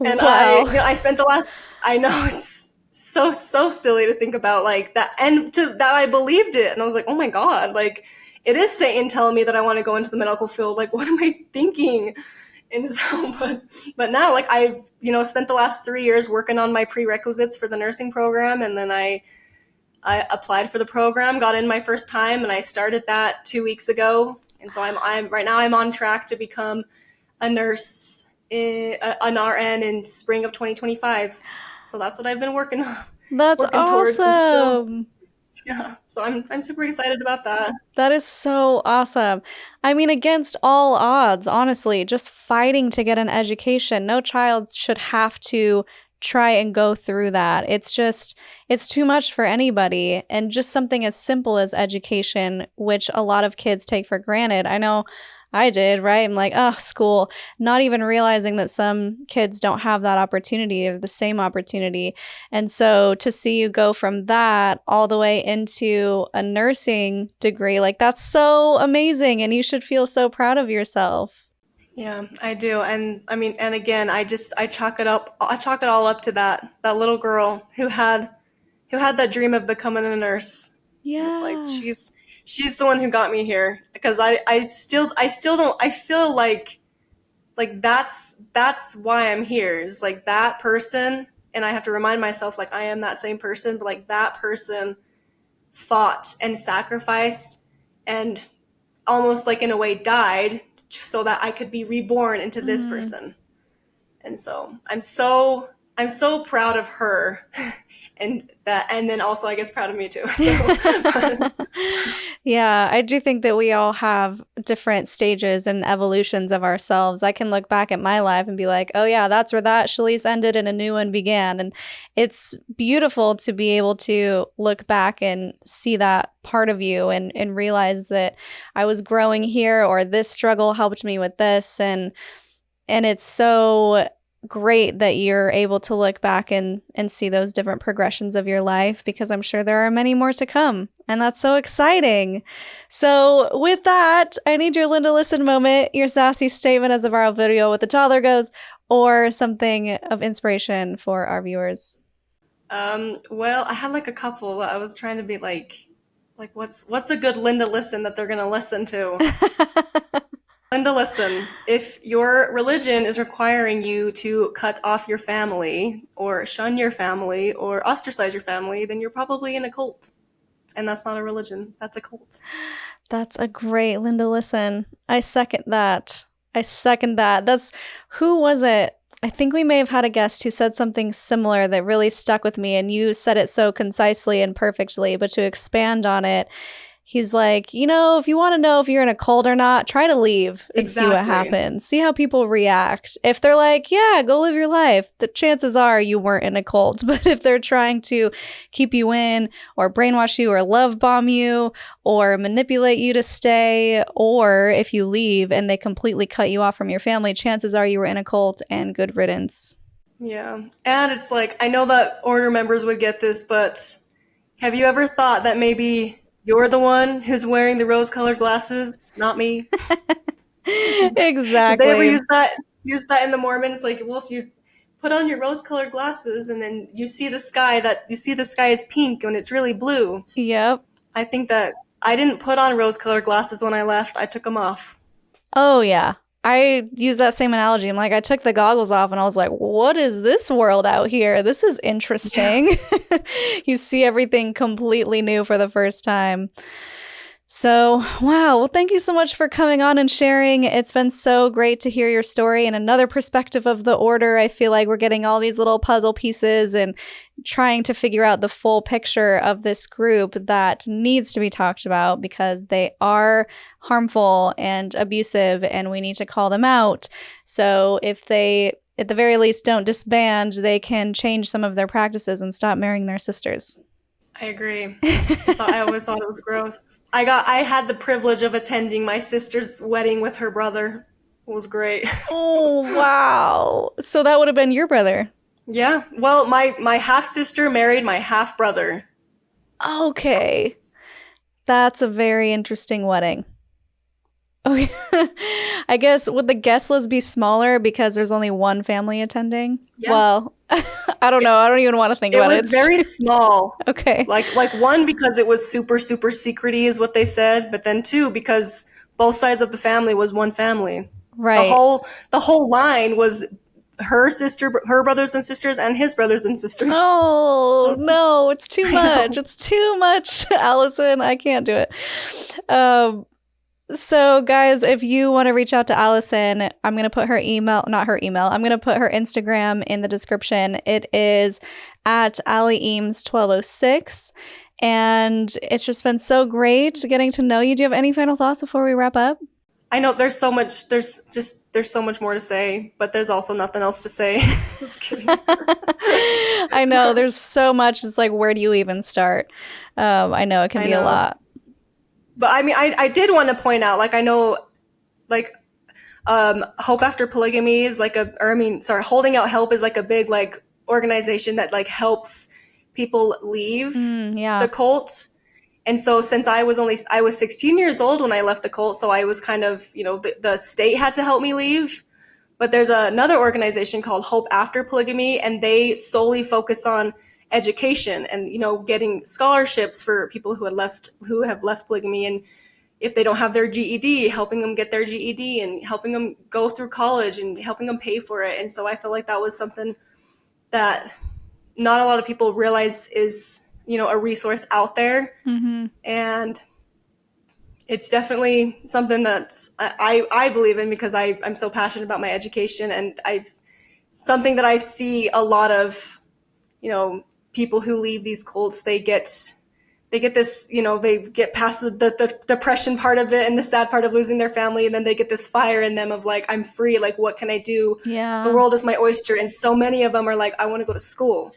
and Wow. I spent the last, I know it's so silly to think about like that, and to that I believed it, and I was like, oh my god, like it is Satan telling me that I want to go into the medical field. Like, what am I thinking? And so, but now, like I've spent the last 3 years working on my prerequisites for the nursing program, and then I applied for the program, got in my first time, and I started that 2 weeks ago. And so I'm right now I'm on track to become a nurse, an RN in spring of 2025. So that's what I've been That's working towards. I'm still, awesome. yeah. So I'm super excited about that. That is so awesome. I mean, against all odds, honestly, just fighting to get an education. No child should have to try and go through that. It's too much for anybody. And just something as simple as education, which a lot of kids take for granted. I know I did, right? I'm like, oh, school, not even realizing that some kids don't have that opportunity or the same opportunity. And so to see you go from that all the way into a nursing degree, like that's so amazing. And you should feel so proud of yourself. Yeah, I do. And I mean, and again, I chalk it all up to that little girl who had that dream of becoming a nurse. And it's like Yeah. she's the one who got me here, because I still don't, I feel like that's why I'm here, is like that person. And I have to remind myself like I am that same person, but like that person fought and sacrificed and almost like in a way died so that I could be reborn into this Mm. person. And so I'm so proud of her. And then also I guess proud of me too. So but, Yeah, I do think that we all have different stages and evolutions of ourselves. I can look back at my life and be like, oh, yeah, that's where that Shelise ended and a new one began. And it's beautiful to be able to look back and see that part of you and realize that I was growing here or this struggle helped me with this. And it's so great that you're able to look back and see those different progressions of your life, because I'm sure there are many more to come. And that's so exciting. So with that, I need your Linda Listen moment, your sassy statement as a viral video with the toddler goes, or something of inspiration for our viewers. well, I had like a couple. I was trying to be like what's a good Linda Listen that they're gonna listen to? Linda, listen, if your religion is requiring you to cut off your family, or shun your family, or ostracize your family, then you're probably in a cult. And that's not a religion, that's a cult. That's a great Linda Listen. I second that. I second that. That's who was it? I think we may have had a guest who said something similar that really stuck with me, and you said it so concisely and perfectly. But to expand on it, he's like, if you want to know if you're in a cult or not, try to leave and see what Exactly. happens. See how people react. If they're like, yeah, go live your life, the chances are you weren't in a cult. But if they're trying to keep you in or brainwash you or love bomb you or manipulate you to stay, or if you leave and they completely cut you off from your family, chances are you were in a cult, and good riddance. Yeah. And it's like, I know that order members would get this, but Have you ever thought that maybe you're the one who's wearing the rose-colored glasses, not me? Did they ever Exactly. use that in the Mormons? Like, well, if you put on your rose-colored glasses and then you see the sky is pink when it's really blue. Yep. I think that I didn't put on rose-colored glasses when I left. I took them off. Oh, yeah. I use that same analogy. I'm like, I took the goggles off and I was like, what is this world out here? This is Yeah. interesting. You see everything completely new for the first time. So, wow. Well, thank you so much for coming on and sharing. It's been so great to hear your story and another perspective of the order. I feel like we're getting all these little puzzle pieces and trying to figure out the full picture of this group that needs to be talked about because they are harmful and abusive and we need to call them out. So, if they at the very least don't disband, they can change some of their practices and stop marrying their sisters. I agree. I always thought it was gross. I had the privilege of attending my sister's wedding with her brother. It was great. Oh, wow. So that would have been your brother. Yeah. Well, my half sister married my half brother. Okay. That's a very interesting wedding. Okay. I guess would the guest list be smaller because there's only one family attending? Yeah. Well, I don't know. I don't even want to think It about it. was very small. Okay. Like one because it was super super secrety is what they said, but then two because both sides of the family was one family. The Right. whole the whole line was her brothers and sisters and his brothers and sisters. Oh, no, it's too I much. know. It's too much, Allison. I can't do it. Um, So, guys, if you want to reach out to Allison, I'm going to put her email, not her email, I'm going to put her Instagram in the description. It is at AllieEames1206. And it's just been so great getting to know you. Do you have any final thoughts before we wrap up? I know there's so much more to say, but there's also nothing else to say. Just kidding. I know there's so much. It's like, where do you even start? I know it can I be a know. lot. But I mean I did want to point out like I know like Hope After Polygamy is like Holding Out Help is like a big like organization that like helps people leave Yeah. the cult. And so since I was 16 years old when I left the cult, so I was kind of, the state had to help me leave. But there's another organization called Hope After Polygamy, and they solely focus on education and, getting scholarships for people who have left polygamy, and if they don't have their GED, helping them get their GED and helping them go through college and helping them pay for it. And so I feel like that was something that not a lot of people realize is, a resource out there. Mm-hmm. And it's definitely something I believe in because I'm so passionate about my education, and something that I see a lot of, people who leave these cults, they get this, they get past the depression part of it and the sad part of losing their family, and then they get this fire in them of like, I'm free, like what can I do? Yeah. The world is my oyster. And so many of them are like, I want to go to school.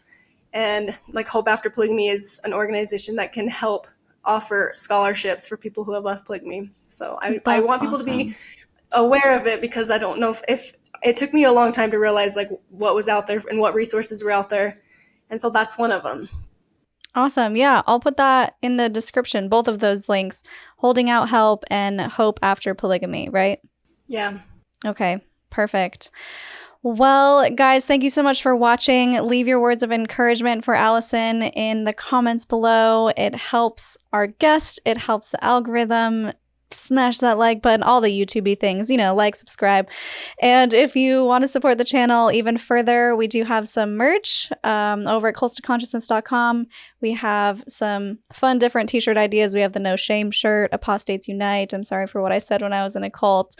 And like Hope After Polygamy is an organization that can help offer scholarships for people who have left polygamy. So I That's want people to awesome. be aware of it because I don't know if it took me a long time to realize like what was out there and what resources were out there. And so that's one of them. Awesome. Yeah, I'll put that in the description, both of those links, Holding Out Help and Hope After Polygamy, right? Yeah. Okay, perfect. Well, guys, thank you so much for watching. Leave your words of encouragement for Allison in the comments below. It helps our guest, it helps the algorithm. Smash that like button, all the YouTube-y things, like, subscribe. And if you want to support the channel even further, we do have some merch over at cultstoconsciousness.com. We have some fun different t-shirt ideas. We have the No Shame shirt, Apostates Unite. I'm sorry for what I said when I was in a cult.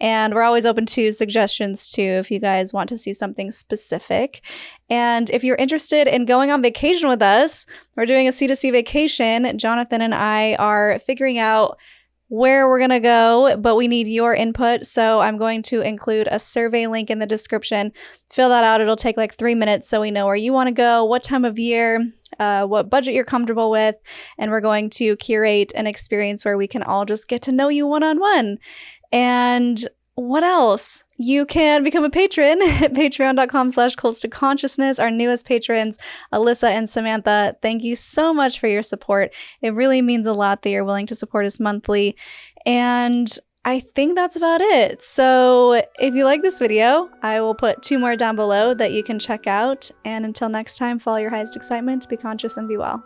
And we're always open to suggestions too if you guys want to see something specific. And if you're interested in going on vacation with us, we're doing a C2C vacation. Jonathan and I are figuring out where we're going to go, but we need your input. So I'm going to include a survey link in the description. Fill that out. It'll take like 3 minutes so we know where you want to go, what time of year, what budget you're comfortable with. And we're going to curate an experience where we can all just get to know you one-on-one. And What else? You can become a patron at patreon.com/cults2consciousness. Our newest patrons, Alyssa and Samantha, thank you so much for your support. It really means a lot that you're willing to support us monthly. And I think that's about it. So if you like this video, I will put 2 more down below that you can check out. And until next time, follow your highest excitement, be conscious and be well.